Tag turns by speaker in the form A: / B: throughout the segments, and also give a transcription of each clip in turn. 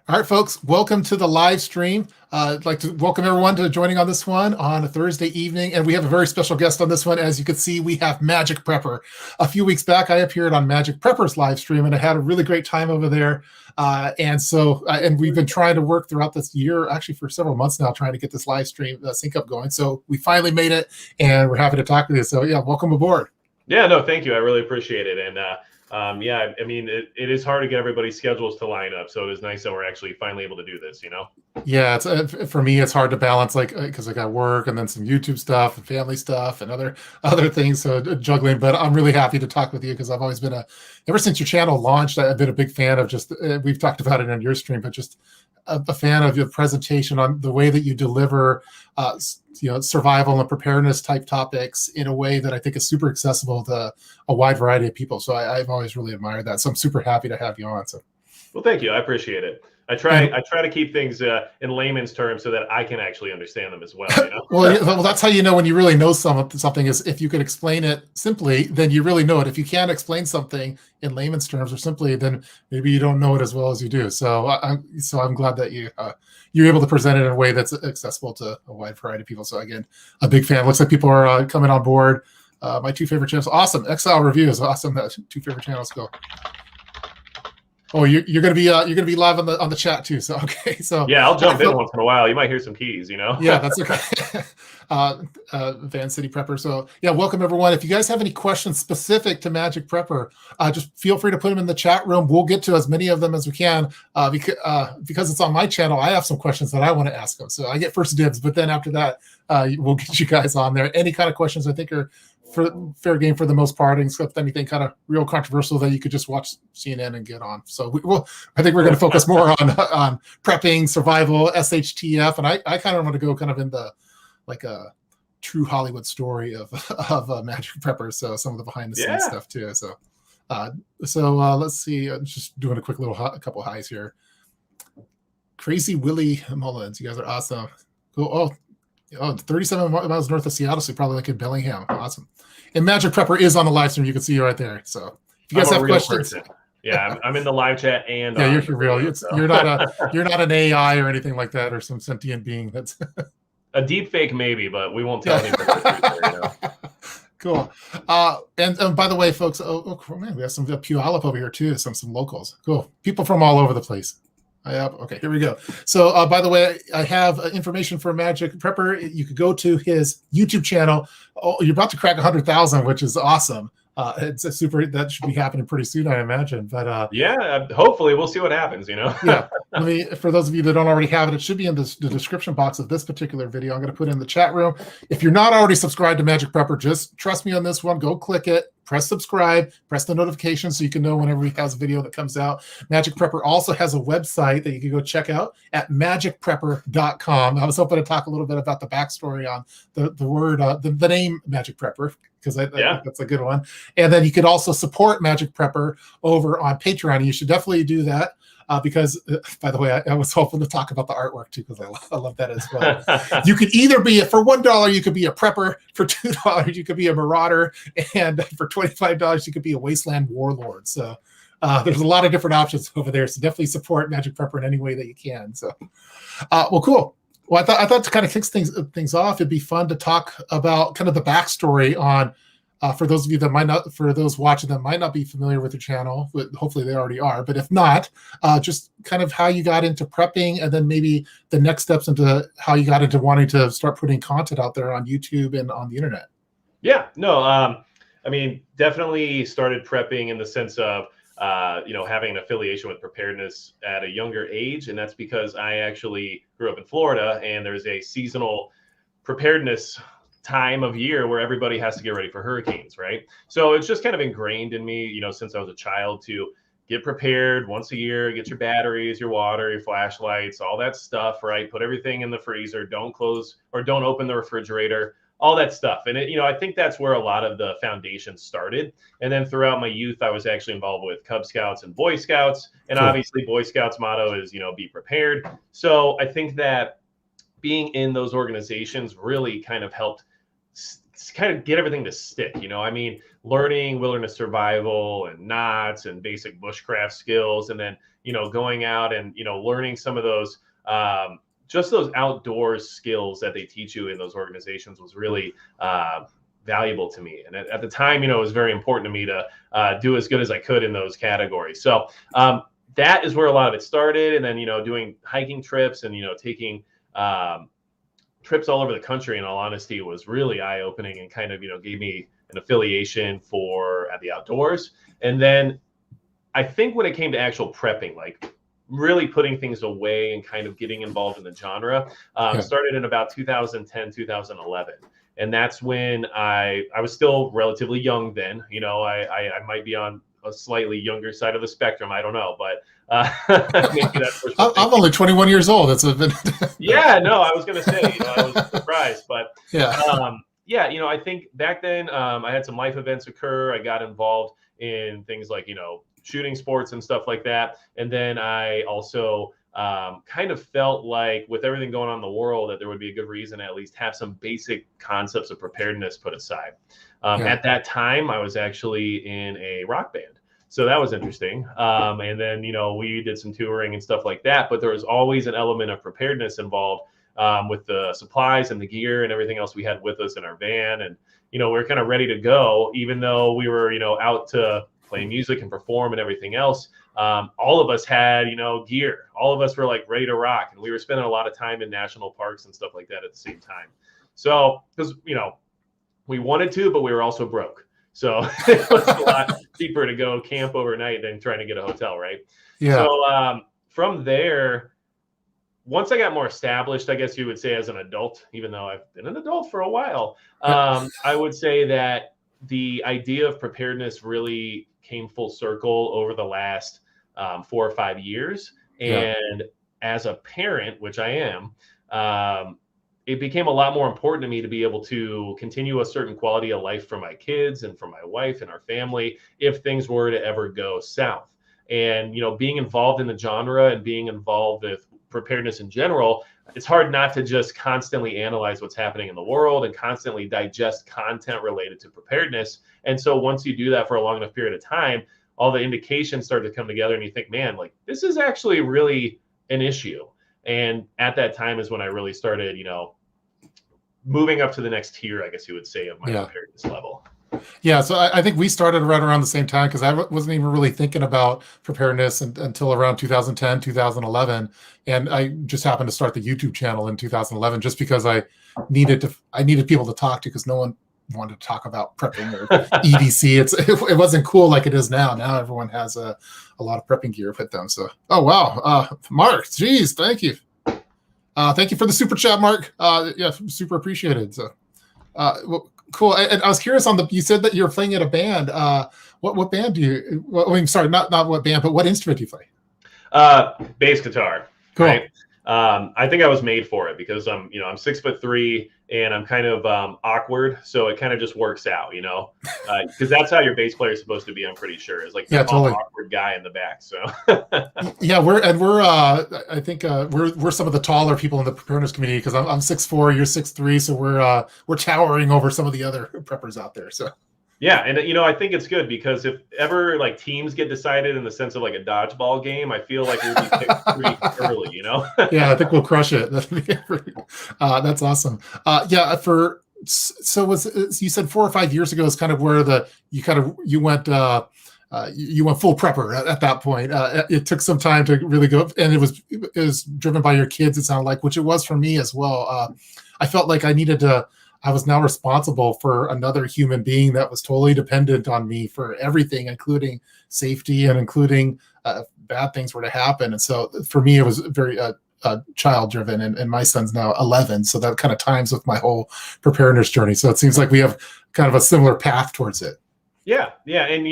A: All right, folks, welcome to the live stream. I'd like to welcome everyone to joining on this one on a Thursday evening. And we have a very special guest on this one. As you can see, we have Magic Prepper. A few weeks back, I appeared on Magic Prepper's live stream, and I had a really great time over there. And we've been trying to work throughout this year, actually for several months now, trying to get this live stream sync up going. So we finally made it, and we're happy to talk with you. So yeah, welcome aboard.
B: Yeah, no, thank you. I really appreciate it. And yeah, I mean, it is hard to get everybody's schedules to line up. So it is nice that we're actually finally able to do this, you know?
A: Yeah, it's for me, it's hard to balance, like, because I got work and then some YouTube stuff and family stuff and other things, so juggling. But I'm really happy to talk with you because I've always been ever since your channel launched, I've been a big fan of just, we've talked about it on your stream, but just a fan of your presentation on the way that you deliver, survival and preparedness type topics in a way that I think is super accessible to a wide variety of people. So I've always really admired that. So I'm super happy to have you on. So,
B: well, thank you. I appreciate it. I try to keep things in layman's terms so that I can actually understand them as well. You know?
A: well, that's how you know when you really know something is if you can explain it simply, then you really know it. If you can't explain something in layman's terms or simply, then maybe you don't know it as well as you do. So I'm glad that you're able to present it in a way that's accessible to a wide variety of people. So again, a big fan. Looks like people are coming on board. My two favorite channels, awesome. Exile Review is awesome. That two favorite channels go. Oh, you're gonna be live on the chat too. So okay, so
B: yeah, I'll jump in once in a while. You might hear some keys, you know.
A: Yeah, that's okay. Van City Prepper. So yeah, welcome everyone. If you guys have any questions specific to Magic Prepper, just feel free to put them in the chat room. We'll get to as many of them as we can because it's on my channel. I have some questions that I want to ask them, so I get first dibs. But then after that, we'll get you guys on there. Any kind of questions I think are fair game for the most part, except anything kind of real controversial that you could just watch CNN and get on. So I think we're going to focus more on prepping, survival, SHTF, and I kind of want to go kind of in the like a true Hollywood story of Magic Prepper. So some of the behind the scenes stuff too. So let's see. I'm just doing a quick little couple highs here. Crazy Willie Mullins, you guys are awesome. Cool. Oh, 37 miles north of Seattle, so probably like in Bellingham. Awesome. And Magic Prepper is on the live stream. You can see you right there. So if you guys have questions.
B: Yeah, I'm in the live chat and
A: yeah, you're real. You're not an AI or anything like that or some sentient being that's
B: a deep fake maybe, but we won't tell anybody the truth there, you know?
A: Cool. And by the way, folks, oh man, we have some Puyallup over here too, some locals. Cool. People from all over the place. Okay, here we go. So, by the way, I have information for Magic Prepper. You could go to his YouTube channel. Oh, you're about to crack 100,000, which is awesome. It's a super. That should be happening pretty soon, I imagine. But
B: yeah, hopefully we'll see what happens. You know.
A: Yeah. For those of you that don't already have it, it should be in the description box of this particular video. I'm going to put it in the chat room. If you're not already subscribed to Magic Prepper, just trust me on this one. Go click it. Press subscribe, press the notification so you can know whenever he has a video that comes out. Magic Prepper also has a website that you can go check out at magicprepper.com. I was hoping to talk a little bit about the backstory on the word, the name Magic Prepper, because I think that's a good one. And then you could also support Magic Prepper over on Patreon. And you should definitely do that. Because, by the way, I was hoping to talk about the artwork too, because I love that as well. You could either be for $1, you could be a prepper. For $2, you could be a marauder, and for $25, you could be a wasteland warlord. So there's a lot of different options over there. So definitely support Magic Prepper in any way that you can. So, well, cool. Well, I thought to kind of kick things off, it'd be fun to talk about kind of the backstory on. For those of you that for those watching that might not be familiar with the channel, but hopefully they already are. But if not, just kind of how you got into prepping, and then maybe the next steps into how you got into wanting to start putting content out there on YouTube and on the internet.
B: Yeah, no, I mean, definitely started prepping in the sense of, having an affiliation with Preparedness at a younger age. And that's because I actually grew up in Florida, and there's a seasonal preparedness time of year where everybody has to get ready for hurricanes, right? So it's just kind of ingrained in me, since I was a child, to get prepared once a year, get your batteries, your water, your flashlights, all that stuff, right? Put everything in the freezer, don't close or don't open the refrigerator, all that stuff. And I think that's where a lot of the foundation started. And then throughout my youth, I was actually involved with Cub Scouts and Boy Scouts. And obviously Boy Scouts motto is, be prepared. So I think that being in those organizations really kind of helped kind of get everything to stick. I mean, learning wilderness survival and knots and basic bushcraft skills, and then, going out and, learning some of those, just those outdoors skills that they teach you in those organizations was really valuable to me. And at the time, it was very important to me to do as good as I could in those categories. So that is where a lot of it started. And then, doing hiking trips and, taking trips all over the country, in all honesty, was really eye-opening and kind of, gave me an affiliation for the outdoors. And then I think when it came to actual prepping, like really putting things away and kind of getting involved in the genre, started in about 2010, 2011. And that's when I was still relatively young then. I might be on a slightly younger side of the spectrum. I don't know, but maybe that's
A: I'm only 21 years old. That's a bit.
B: Yeah, no, I was going to say, I was surprised, but
A: yeah.
B: I think back then I had some life events occur. I got involved in things like, shooting sports and stuff like that. And then I also kind of felt like with everything going on in the world that there would be a good reason to at least have some basic concepts of preparedness put aside. At that time, I was actually in a rock band. So that was interesting. And then, we did some touring and stuff like that, but there was always an element of preparedness involved with the supplies and the gear and everything else we had with us in our van. And, we were kind of ready to go, even though we were, out to play music and perform and everything else. All of us had, gear. All of us were like ready to rock. And we were spending a lot of time in national parks and stuff like that at the same time. So, because, we wanted to, but we were also broke. So it was a lot cheaper to go camp overnight than trying to get a hotel, right?
A: Yeah.
B: So from there, once I got more established, I guess you would say as an adult, even though I've been an adult for a while, I would say that the idea of preparedness really came full circle over the last 4 or 5 years. And as a parent, which I am, it became a lot more important to me to be able to continue a certain quality of life for my kids and for my wife and our family if things were to ever go south. And, being involved in the genre and being involved with preparedness in general, it's hard not to just constantly analyze what's happening in the world and constantly digest content related to preparedness. And so once you do that for a long enough period of time, all the indications start to come together and you think, man, like this is actually really an issue. And at that time is when I really started, moving up to the next tier, I guess you would say, of my preparedness level.
A: Yeah, so I think we started right around the same time because I wasn't even really thinking about preparedness until around 2010, 2011. And I just happened to start the YouTube channel in 2011 just because I needed people to talk to because no one wanted to talk about prepping or EDC. It wasn't cool like it is now. Now everyone has a lot of prepping gear with them. So, oh, wow. Mark, geez, thank you. Thank you for the super chat, Mark. Yeah, super appreciated. So, well, cool. And I was curious you said that you're playing in a band. What band do you? Well, I mean, sorry, not what band, but what instrument do you play?
B: Bass guitar.
A: Cool.
B: Right. I think I was made for it because I'm 6'3" and I'm kind of awkward, so it kind of just works out, because that's how your bass player is supposed to be. I'm pretty sure is like the
A: totally
B: awkward guy in the back. So
A: yeah, we're I think we're some of the taller people in the preparedness community because I'm 6'4", you're 6'3", so we're towering over some of the other preppers out there. So.
B: Yeah, and I think it's good because if ever like teams get decided in the sense of like a dodgeball game, I feel like we'll be picked pretty early,
A: Yeah, I think we'll crush it. That's awesome. Yeah, you said 4 or 5 years ago is kind of where you went full prepper at that point. It took some time to really go, and it was driven by your kids. It sounded like, which it was for me as well. I felt like I was now responsible for another human being that was totally dependent on me for everything, including safety and including bad things were to happen. And so for me, it was very child driven, and my son's now 11. So that kind of times with my whole preparedness journey. So it seems like we have kind of a similar path towards it.
B: Yeah. Yeah. And,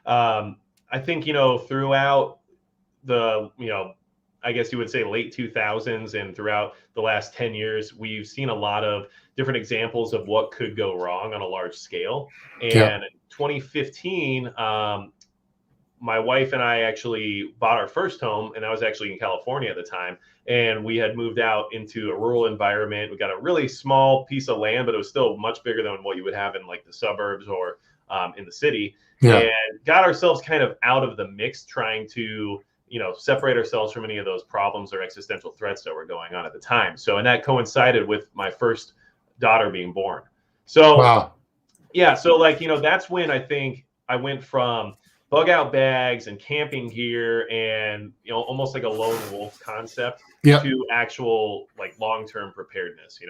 B: I think, throughout the, I guess you would say late 2000s and throughout the last 10 years, we've seen a lot of different examples of what could go wrong on a large scale. And in 2015, my wife and I actually bought our first home, and I was actually in California at the time. And we had moved out into a rural environment. We got a really small piece of land, but it was still much bigger than what you would have in like the suburbs or in the city.
A: Yeah.
B: And got ourselves kind of out of the mix, trying to, separate ourselves from any of those problems or existential threats that were going on at the time. So, and that coincided with my first daughter being born. So,
A: Wow.
B: yeah. So like, that's when I think I went from bug out bags and camping gear and, almost like a lone wolf concept to actual like long-term preparedness,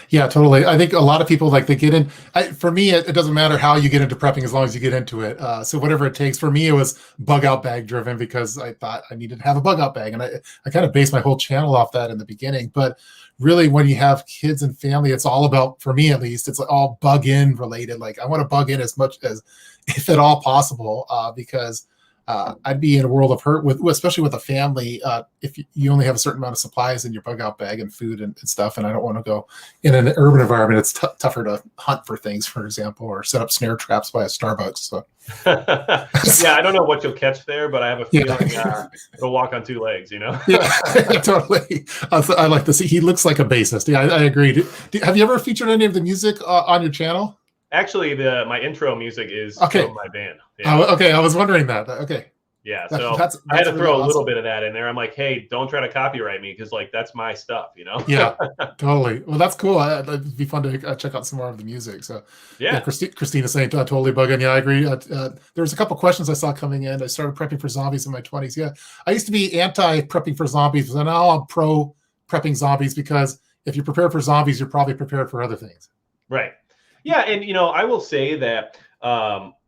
A: Yeah, totally. I think a lot of people they get in. For me, it doesn't matter how you get into prepping as long as you get into it. So whatever it takes. For me, it was bug out bag driven because I thought I needed to have a bug out bag, and I kind of based my whole channel off that in the beginning. But really, when you have kids and family, it's all about, for me at least, it's all bug in related. Like I want to bug in as much as, if at all possible, because I'd be in a world of hurt especially with a family, if you only have a certain amount of supplies in your bug out bag and food and stuff. And I don't want to go in an urban environment. It's tougher to hunt for things, for example, or set up snare traps by a Starbucks. So
B: yeah, I don't know what you'll catch there, but I have a feeling it'll walk on two legs,
A: Yeah, totally. I like to see. He looks like a bassist. Yeah, I agree. Have you ever featured any of the music on your channel?
B: Actually, my intro music is from my band.
A: Yeah. Oh, okay, I was wondering that. Okay.
B: Yeah, so that's I had to throw a little bit of that in there. I'm like, hey, don't try to copyright me because that's my stuff,
A: Yeah, totally. Well, that's cool. It'd be fun to check out some more of the music. So yeah, Christina's saying totally bugging. Yeah, I agree. There was a couple questions I saw coming in. I started prepping for zombies in my 20s. Yeah, I used to be anti prepping for zombies, but now I'm pro prepping zombies because if you're prepared for zombies, you're probably prepared for other things.
B: Right. Yeah, and I will say that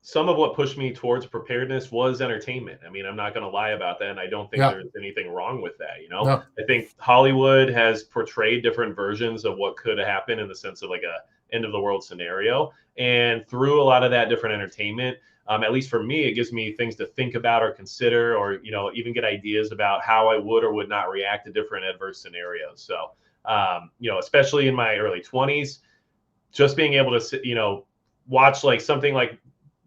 B: some of what pushed me towards preparedness was entertainment. I mean, I'm not going to lie about that, and I don't think there's anything wrong with that.
A: No.
B: I think Hollywood has portrayed different versions of what could happen in the sense of like a end of the world scenario, and through a lot of that different entertainment, at least for me, it gives me things to think about or consider, or even get ideas about how I would or would not react to different adverse scenarios. So, especially in my early 20s. Just being able to, watch like something like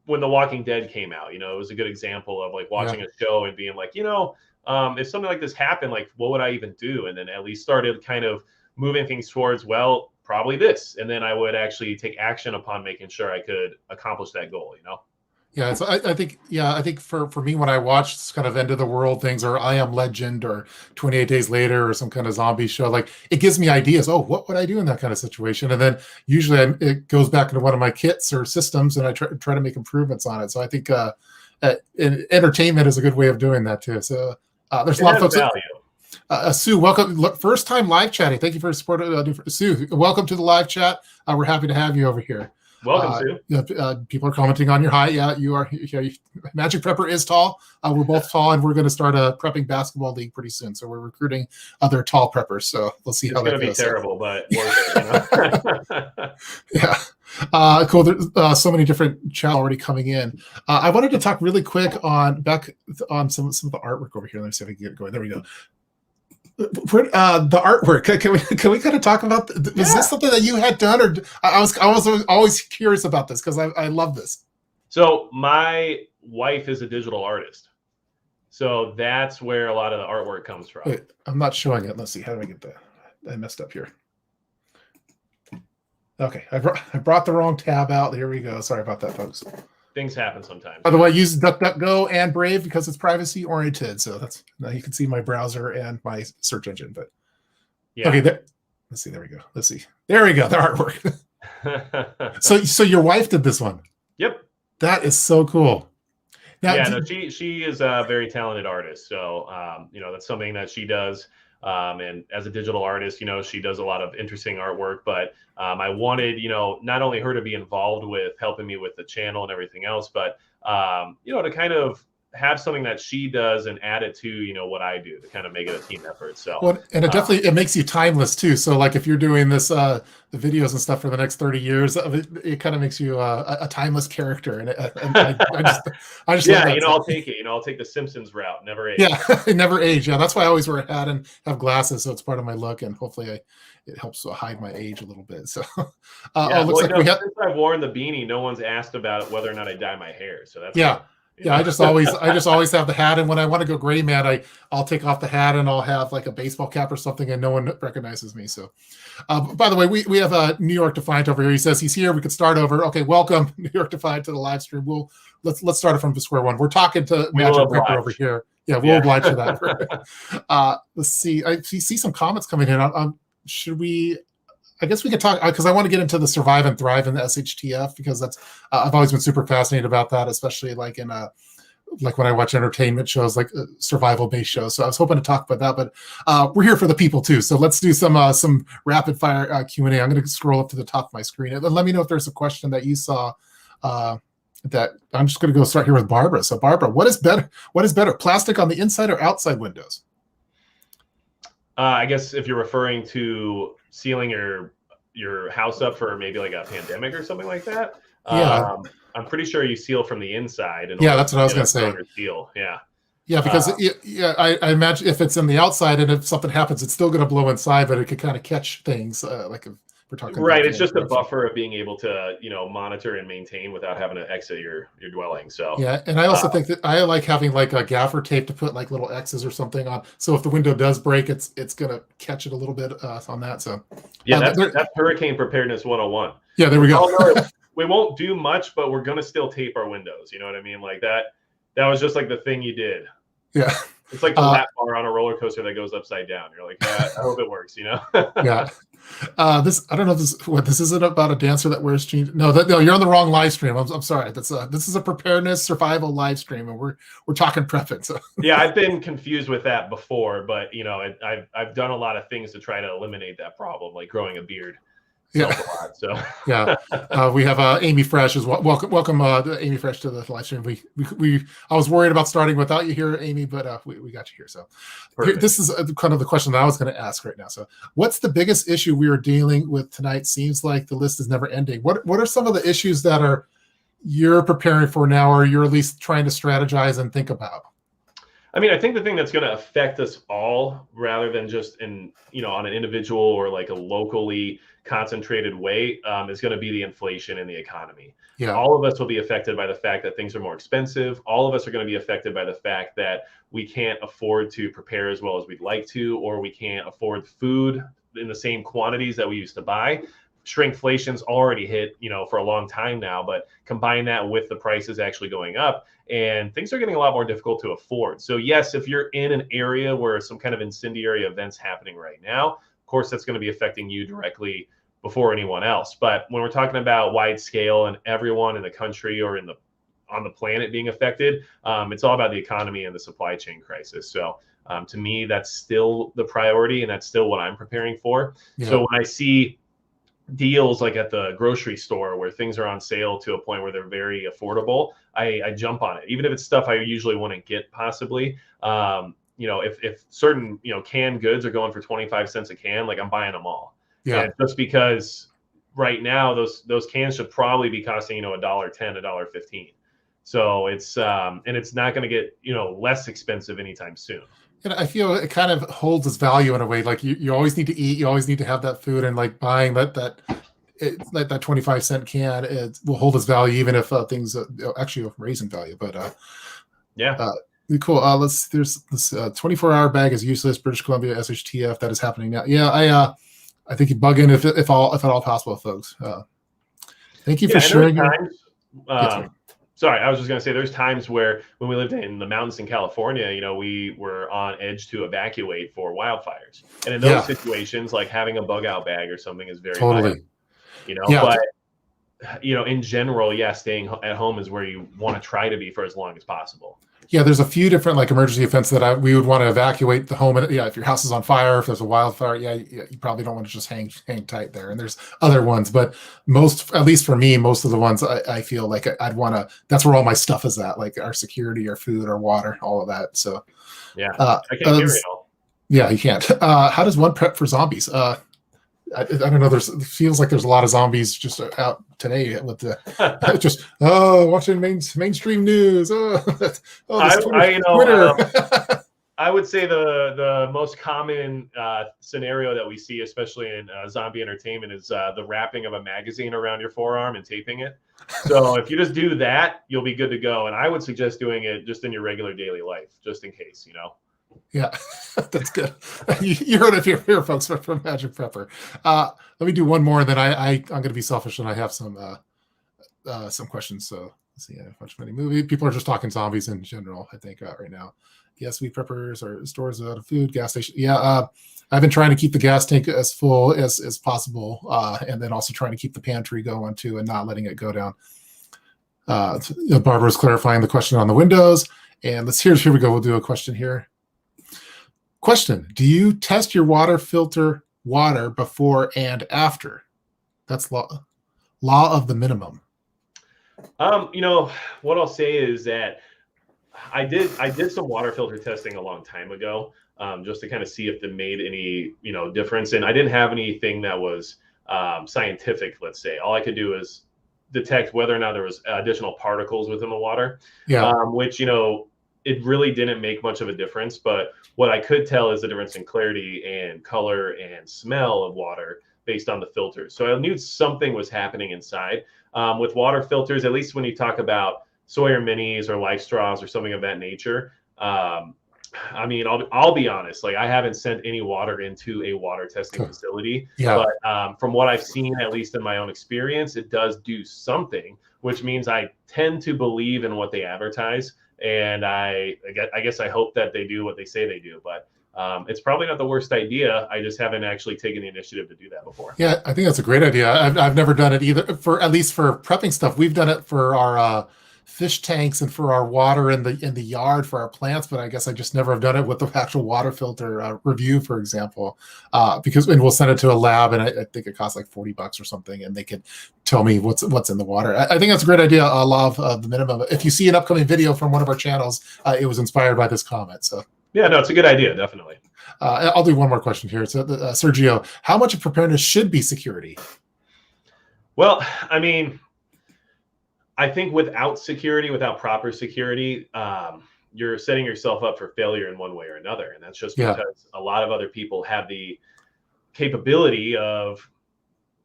B: when The Walking Dead came out, it was a good example of like watching a show and being like, if something like this happened, like what would I even do? And then at least started kind of moving things towards, well, probably this. And then I would actually take action upon making sure I could accomplish that goal,
A: Yeah, so I think for me, when I watch this kind of end of the world things, or I Am Legend, or 28 Days Later, or some kind of zombie show, like it gives me ideas. Oh, what would I do in that kind of situation? And then usually it goes back into one of my kits or systems, and I try to make improvements on it. So I think entertainment is a good way of doing that too. So there's a lot of folks. Sue, welcome. First time live chatting. Thank you for your support, Sue. Welcome to the live chat. We're happy to have you over here.
B: Welcome, Sue.
A: People are commenting on your height. Yeah, you are. Magic Prepper is tall. We're both tall, and we're going to start a prepping basketball league pretty soon. So we're recruiting other tall preppers. So we'll see how that goes.
B: It's going to be terrible, but worth it.
A: Yeah. Cool. There's so many different chats already coming in. I wanted to talk really quick on some of the artwork over here. Let me see if I can get it going. There we go. The artwork. Can we kind of talk about? Is this something that you had done, or I was always curious about this because I love this.
B: So my wife is a digital artist, so that's where a lot of the artwork comes from.
A: Wait, I'm not showing it. Let's see. How do I get that? I messed up here. Okay, I brought the wrong tab out. Here we go. Sorry about that, folks.
B: Things happen sometimes.
A: By the way, I use DuckDuckGo and Brave because it's privacy oriented. So that's, now you can see my browser and my search engine. But yeah. Okay, let's see. There we go. Let's see. There we go. The artwork. So your wife did this one.
B: Yep.
A: That is so cool.
B: Now, yeah, no, she is a very talented artist. So that's something that she does. And as a digital artist, she does a lot of interesting artwork, but I wanted, not only her to be involved with helping me with the channel and everything else, but, to kind of have something that she does and add it to, what I do to kind of make it a team effort. So,
A: well, and it definitely, it makes you timeless too. So like if you're doing this, the videos and stuff for the next 30 years, it kind of makes you a timeless character. And I just
B: yeah, I'll take it. I'll take the Simpsons route. Never age.
A: Yeah, never age. Yeah, that's why I always wear a hat and have glasses, so it's part of my look, and hopefully it helps hide my age a little bit. So,
B: looks like since I've worn the beanie, no one's asked about whether or not I dye my hair. So that's
A: yeah. Yeah, I just always have the hat, and when I want to go gray man, I'll take off the hat and I'll have like a baseball cap or something, and no one recognizes me. So, by the way, we have a New York Defiant over here. He says he's here. We could start over. Okay, welcome New York Defiant to the live stream. Let's start it from square one. We're talking to Magic Prepper over here. Yeah, we'll oblige to that. Let's see. I see some comments coming in. Should we? I guess we could talk because I want to get into the survive and thrive in the SHTF because that's I've always been super fascinated about that, especially like in like when I watch entertainment shows like survival based shows. So I was hoping to talk about that, but we're here for the people too. So let's do some rapid fire Q&A. I'm going to scroll up to the top of my screen and let me know if there's a question that you saw. That I'm just going to go start here with Barbara. So Barbara, what is better? What is better, plastic on the inside or outside windows?
B: I guess if you're referring to sealing your house up for maybe like a pandemic or something like that,
A: yeah,
B: I'm pretty sure you seal from the inside.
A: Yeah, that's what I was going to say.
B: Seal.
A: Yeah, because I imagine if it's in the outside and if something happens, it's still going to blow inside, but it could kind of catch things like if we're talking.
B: Right, it's just a buffer of being able to monitor and maintain without having to exit your dwelling. So
A: yeah, and I also think that I like having like a gaffer tape to put like little X's or something on, so if the window does break, it's gonna catch it a little bit on that. So
B: yeah, that's hurricane preparedness 101.
A: Yeah, there we go.
B: We won't do much, but we're gonna still tape our windows. You know what I mean? Like that was just like the thing you did.
A: Yeah.
B: It's like the lap bar on a roller coaster that goes upside down. You're like, I hope it works,
A: Yeah. This I don't know if this isn't about a dancer that wears jeans. No, you're on the wrong live stream. I'm sorry. This is a preparedness survival live stream, and we're talking prepping. So
B: yeah, I've been confused with that before, but I've done a lot of things to try to eliminate that problem, like growing a beard.
A: Yeah.
B: So
A: yeah, we have Amy Fresh as well. Welcome, Amy Fresh to the live stream. I was worried about starting without you here, Amy, but we got you here. So this is kind of the question that I was going to ask right now. So, what's the biggest issue we are dealing with tonight? Seems like the list is never ending. What are some of the issues that you're preparing for now, or you're at least trying to strategize and think about?
B: I mean, I think the thing that's going to affect us all, rather than just on an individual or like a locally concentrated way, is going to be the inflation in the economy.
A: Yeah.
B: All of us will be affected by the fact that things are more expensive. All of us are going to be affected by the fact that we can't afford to prepare as well as we'd like to, or we can't afford food in the same quantities that we used to buy. Shrinkflation's already hit, for a long time now, but combine that with the prices actually going up, and things are getting a lot more difficult to afford. So yes, if you're in an area where some kind of incendiary event's happening right now, of course, that's going to be affecting you directly before anyone else. But when we're talking about wide scale and everyone in the country or on the planet being affected, it's all about the economy and the supply chain crisis. So to me, that's still the priority, and that's still what I'm preparing for. Yeah. So when I see deals like at the grocery store where things are on sale to a point where they're very affordable, I jump on it, even if it's stuff I usually wouldn't get possibly. If certain canned goods are going for 25 cents a can, like I'm buying them all. Yeah, and just because right now those cans should probably be costing $1.10, $1.15. So it's and it's not going to get less expensive anytime soon.
A: And I feel it kind of holds its value in a way. Like you always need to eat, you always need to have that food, and like buying that 25-cent can, it will hold its value even if things actually raise in value. But cool. There's this 24-hour bag is useless. British Columbia SHTF that is happening now. Yeah, I think you bug in if at all possible, folks. Thank you for sharing.
B: Sorry, I was just going to say there's times where when we lived in the mountains in California, we were on edge to evacuate for wildfires. And in those situations, like having a bug out bag or something is very vital, but in general, staying at home is where you want to try to be for as long as possible. Yeah,
A: there's a few different like emergency events that we would want to evacuate the home. And if your house is on fire, if there's a wildfire, you probably don't want to just hang tight there. And there's other ones, but at least for me, most of the ones I feel like I'd want to. That's where all my stuff is at, like our security, our food, our water, all of that. So
B: I can't hear it all.
A: Yeah, you can't. How does one prep for zombies? I don't know. It feels like there's a lot of zombies just out today with the just watching mainstream news.
B: I would say the most common scenario that we see, especially in zombie entertainment, is the wrapping of a magazine around your forearm and taping it. So if you just do that, you'll be good to go. And I would suggest doing it just in your regular daily life, just in case, you know.
A: Yeah, that's good. You heard it here, folks, from Magic Prepper. Let me do one more, and then I'm going to be selfish, and I have some questions. So let's see. I watch many movies. People are just talking zombies in general, I think, right now. Yes, we preppers or stores of food, gas station. Yeah, I've been trying to keep the gas tank as full as possible, and then also trying to keep the pantry going too, and not letting it go down. Barbara's clarifying the question on the windows, and here we go. We'll do a question here. Question: do you test your water filter water before and after? That's law of the minimum.
B: You know, what I'll say is that I did some water filter testing a long time ago, just to kind of see if it made any, you know, difference. And I didn't have anything that was scientific, let's say. All I could do is detect whether or not there was additional particles within the water.
A: Yeah.
B: Which, you know, it really didn't make much of a difference. But what I could tell is the difference in clarity and color and smell of water based on the filters. So I knew something was happening inside. With water filters, at least when you talk about Sawyer Minis or Life Straws or something of that nature, I mean, I'll be honest, like I haven't sent any water into a water testing facility.
A: Yeah.
B: But from what I've seen, at least in my own experience, it does do something, which means I tend to believe in what they advertise. And I guess I hope that they do what they say they do. But it's probably not the worst idea. I just haven't actually taken the initiative to do that before.
A: Yeah, I think that's a great idea. I've never done it either, at least for prepping stuff. We've done it for our fish tanks and for our water in the yard for our plants, but I guess I just never have done it with the actual water filter review, for example, and we'll send it to a lab, and I think it costs like $40 or something, and they can tell me what's in the water. I think that's a great idea. Law of the minimum. If you see an upcoming video from one of our channels, it was inspired by this comment. So
B: yeah, no, it's a good idea, definitely.
A: I'll do one more question here. So Sergio, how much of preparedness should be security?
B: Well, I mean, I think without security, without proper security, you're setting yourself up for failure in one way or another. And that's just because a lot of other people have the capability of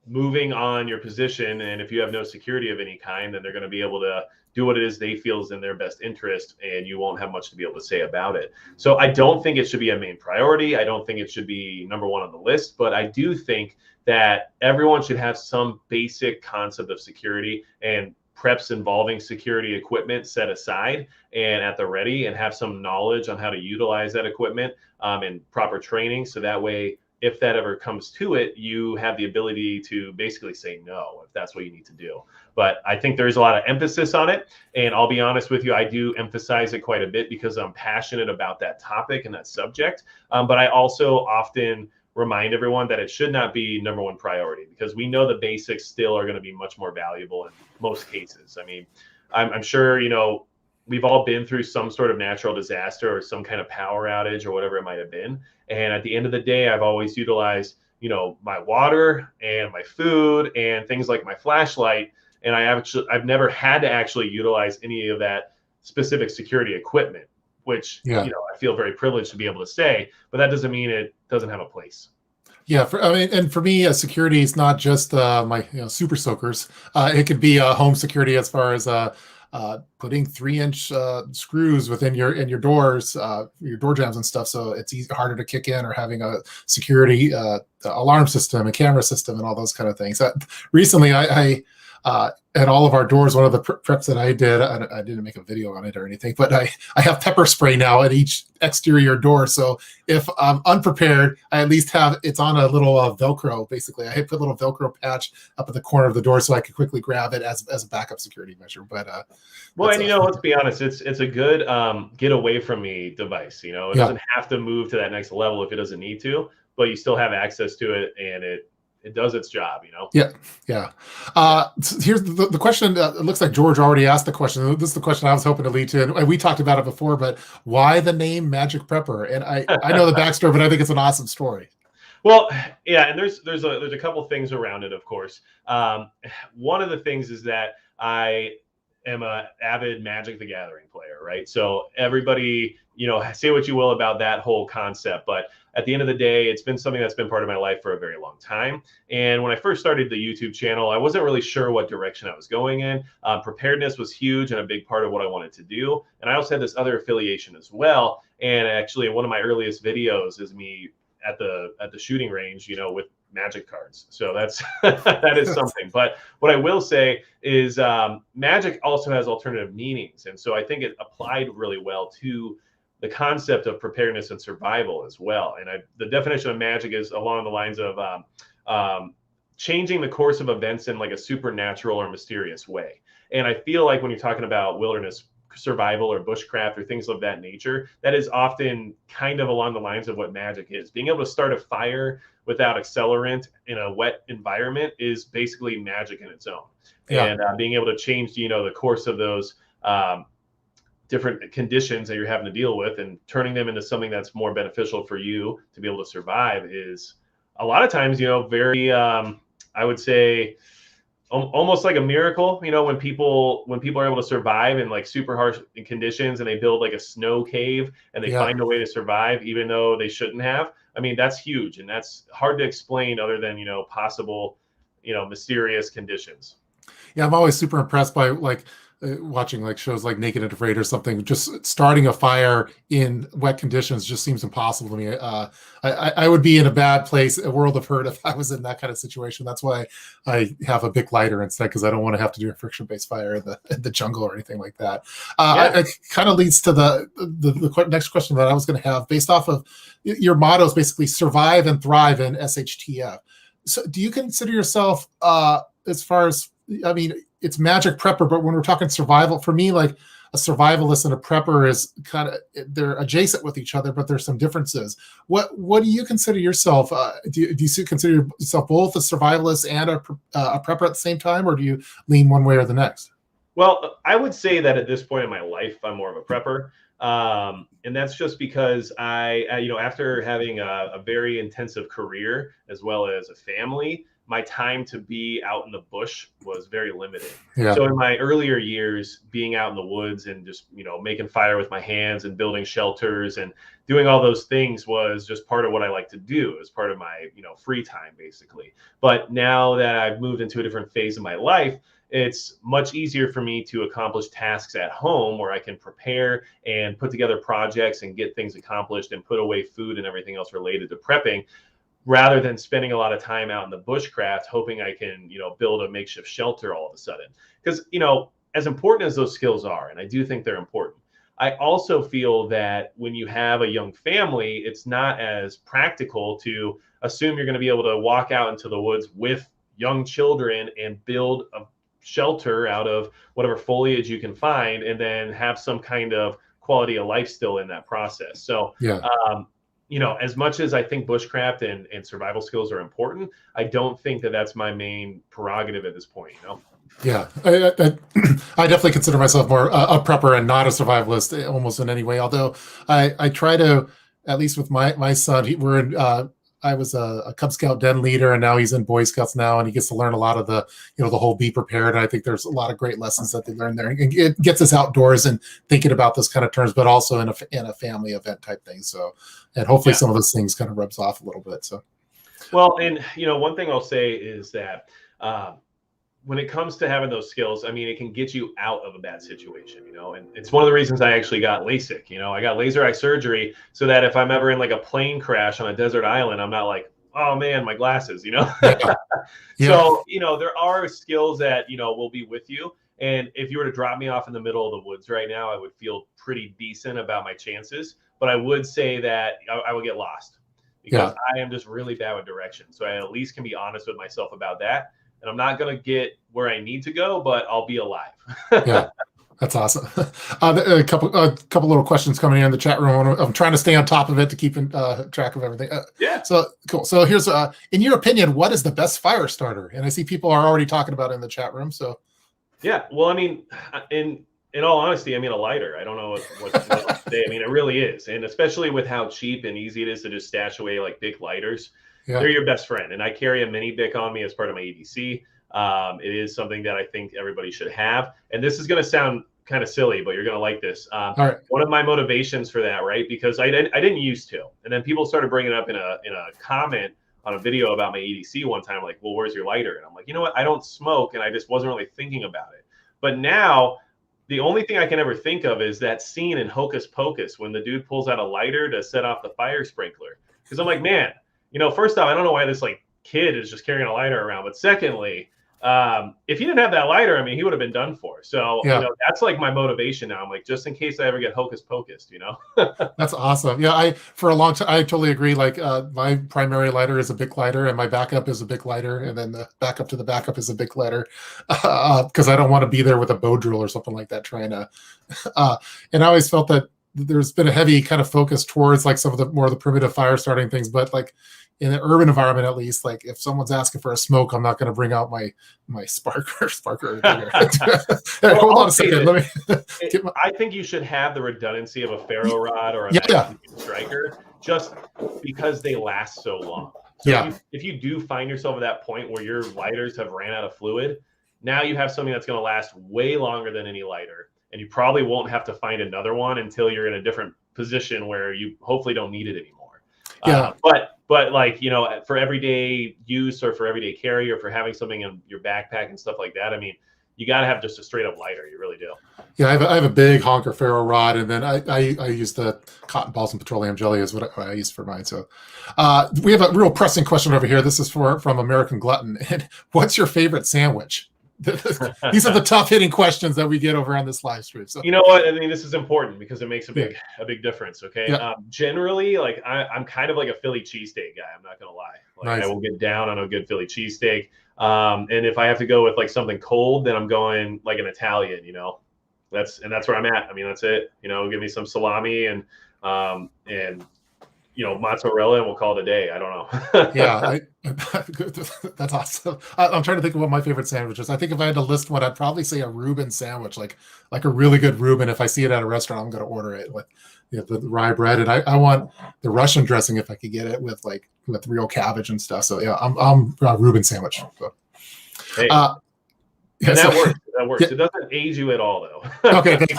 B: moving on your position. And if you have no security of any kind, then they're going to be able to do what it is they feel is in their best interest, and you won't have much to be able to say about it. So I don't think it should be a main priority. I don't think it should be number one on the list, but I do think that everyone should have some basic concept of security and preps involving security equipment set aside and at the ready, and have some knowledge on how to utilize that equipment and proper training. So that way, if that ever comes to it, you have the ability to basically say no if that's what you need to do. But I think there's a lot of emphasis on it. And I'll be honest with you, I do emphasize it quite a bit because I'm passionate about that topic and that subject. But I also often remind everyone that it should not be number one priority, because we know the basics still are going to be much more valuable in most cases. I mean, I'm sure, you know, we've all been through some sort of natural disaster or some kind of power outage or whatever it might have been. And at the end of the day, I've always utilized, you know, my water and my food and things like my flashlight. And I've never had to actually utilize any of that specific security equipment, which, you know, I feel very privileged to be able to say, but that doesn't mean it doesn't have a place.
A: Yeah, for me, security is not just my super soakers. It could be home security as far as putting 3-inch screws within your doors, your door jambs and stuff, so it's harder to kick in, or having a security alarm system, a camera system, and all those kind of things. Recently, I at all of our doors, one of the preps that I did, I didn't make a video on it or anything, but I have pepper spray now at each exterior door. So if I'm unprepared, I at least have it's on a little Velcro. Basically, I put a little Velcro patch up at the corner of the door so I could quickly grab it as a backup security measure. But
B: well, and let's be honest, it's a good get away from me device. You know, it doesn't have to move to that next level if it doesn't need to, but you still have access to it, and it does its job, you know?
A: Yeah. Here's the question. It looks like George already asked the question. This is the question I was hoping to lead to. And we talked about it before, but why the name Magic Prepper? And I know the backstory, but I think it's an awesome story.
B: Well, yeah, and there's a couple things around it, of course. One of the things is that I am a avid Magic the Gathering player, right? So everybody, say what you will about that whole concept, but at the end of the day, it's been something that's been part of my life for a very long time. And when I first started the YouTube channel, I wasn't really sure what direction I was going in. Preparedness was huge and a big part of what I wanted to do. And I also had this other affiliation as well. And actually, one of my earliest videos is me at the shooting range, with Magic cards. So that's that is something. But what I will say is Magic also has alternative meanings, and so I think it applied really well to the concept of preparedness and survival as well. And the definition of Magic is along the lines of changing the course of events in like a supernatural or mysterious way. And I feel like when you're talking about wilderness survival or bushcraft or things of that nature, that is often kind of along the lines of what Magic is. Being able to start a fire without accelerant in a wet environment is basically Magic in its own. Yeah. And being able to change, the course of those different conditions that you're having to deal with and turning them into something that's more beneficial for you to be able to survive is a lot of times, very, I would say, almost like a miracle, when people are able to survive in like super harsh conditions and they build like a snow cave and they find a way to survive even though they shouldn't have. I mean, that's huge, and that's hard to explain other than possible mysterious conditions.
A: Yeah, I'm always super impressed by like watching like shows like Naked and Afraid or something. Just starting a fire in wet conditions just seems impossible to me. I would be in a bad place, a world of hurt, if I was in that kind of situation. That's why I have a Bic lighter instead, because I don't want to have to do a friction-based fire in the jungle or anything like that. It kind of leads to the next question that I was going to have, based off of your mottos, basically survive and thrive in SHTF. So do you consider yourself, as far as, I mean, it's Magic prepper, but when we're talking survival, for me, like a survivalist and a prepper is kind of, they're adjacent with each other, but there's some differences. What do you consider yourself? Do you consider yourself both a survivalist and a prepper at the same time, or do you lean one way or the next?
B: Well, I would say that at this point in my life, I'm more of a prepper. And that's just because after having a very intensive career as well as a family, my time to be out in the bush was very limited. Yeah. So in my earlier years, being out in the woods and just, making fire with my hands and building shelters and doing all those things was just part of what I like to do as part of my, free time, basically. But now that I've moved into a different phase of my life, it's much easier for me to accomplish tasks at home where I can prepare and put together projects and get things accomplished and put away food and everything else related to prepping, rather than spending a lot of time out in the bushcraft hoping I can, build a makeshift shelter all of a sudden. Because, as important as those skills are, and I do think they're important, I also feel that when you have a young family, it's not as practical to assume you're going to be able to walk out into the woods with young children and build a shelter out of whatever foliage you can find and then have some kind of quality of life still in that process. So, as much as I think bushcraft and survival skills are important, I don't think that that's my main prerogative at this point,
A: Yeah, I definitely consider myself more a prepper and not a survivalist almost in any way. Although I try to, at least with my son, I was a Cub Scout den leader, and now he's in Boy Scouts now, and he gets to learn a lot of the whole be prepared. And I think there's a lot of great lessons that they learn there. And it gets us outdoors and thinking about this kind of terms, but also in a family event type thing. So, and hopefully some of those things kind of rubs off a little bit. So,
B: well, and one thing I'll say is that when it comes to having those skills, I mean, it can get you out of a bad situation, and it's one of the reasons I actually got LASIK. I got laser eye surgery so that if I'm ever in like a plane crash on a desert island, I'm not like, oh man, my glasses, Yeah. So, there are skills that, will be with you. And if you were to drop me off in the middle of the woods right now, I would feel pretty decent about my chances. But I would say that I would get lost because I am just really bad with direction. So I at least can be honest with myself about that. And I'm not going to get where I need to go, but I'll be alive.
A: Yeah, that's awesome. A couple little questions coming in the chat room. I'm trying to stay on top of it to keep in track of everything. So cool. So here's, in your opinion, what is the best fire starter? And I see people are already talking about it in the chat room. So
B: yeah, well, I mean, in all honesty, I mean, a lighter. I don't know what to say. I mean, it really is. And especially with how cheap and easy it is to just stash away like big lighters. Yeah. They're your best friend. And I carry a mini Bic on me as part of my EDC. It is something that I think everybody should have. And this is going to sound kind of silly, but you're going to like this.
A: All right.
B: One of my motivations for that, right? Because I didn't used to, and then people started bringing it up in a comment on a video about my EDC one time, like, well, where's your lighter? And I'm like, you know what? I don't smoke, and I just wasn't really thinking about it. But now, the only thing I can ever think of is that scene in Hocus Pocus when the dude pulls out a lighter to set off the fire sprinkler. Because I'm like, man, first off, I don't know why this like kid is just carrying a lighter around. But secondly, if he didn't have that lighter, I mean, he would have been done for. So, that's like my motivation now. I'm like, just in case I ever get Hocus Pocus,
A: That's awesome. Yeah, for a long time, I totally agree. Like my primary lighter is a Bic lighter and my backup is a Bic lighter. And then the backup to the backup is a Bic lighter because I don't want to be there with a bow drill or something like that trying to. And I always felt that there's been a heavy kind of focus towards like some of the more of the primitive fire starting things, but like in an urban environment, at least, like if someone's asking for a smoke, I'm not going to bring out my sparker. Hold on a second. Let me.
B: I think you should have the redundancy of a ferro rod or a striker, just because they last so long. So if you do find yourself at that point where your lighters have ran out of fluid, now you have something that's going to last way longer than any lighter, and you probably won't have to find another one until you're in a different position where you hopefully don't need it anymore. But like, for everyday use or for everyday carry or for having something in your backpack and stuff like that, I mean, you got to have just a straight up lighter. You really do.
A: Yeah, I have a big honker ferro rod, and then I use the cotton balls and petroleum jelly is what I use for mine. So we have a real pressing question over here. This is from American Glutton. And what's your favorite sandwich? These are the tough hitting questions that we get over on this live stream. So
B: you know what? I mean, this is important because it makes a big difference. Okay. Generally, like I'm kind of like a Philly cheesesteak guy. I'm not gonna lie. Like I will get down on a good Philly cheesesteak. And if I have to go with like something cold, then I'm going like an Italian. That's where I'm at. I mean, that's it. Give me some salami and mozzarella, and we'll call it a day. I don't know.
A: Yeah, that's awesome. I'm trying to think of what my favorite sandwich is. I think if I had to list one, I'd probably say a Reuben sandwich, like a really good Reuben. If I see it at a restaurant, I'm going to order it with the rye bread, and I want the Russian dressing if I could get it with real cabbage and stuff. So yeah, I'm a Reuben sandwich. So.
B: Hey. And that works. That works. Yeah. It doesn't age you at all, though.
A: Okay, thank you.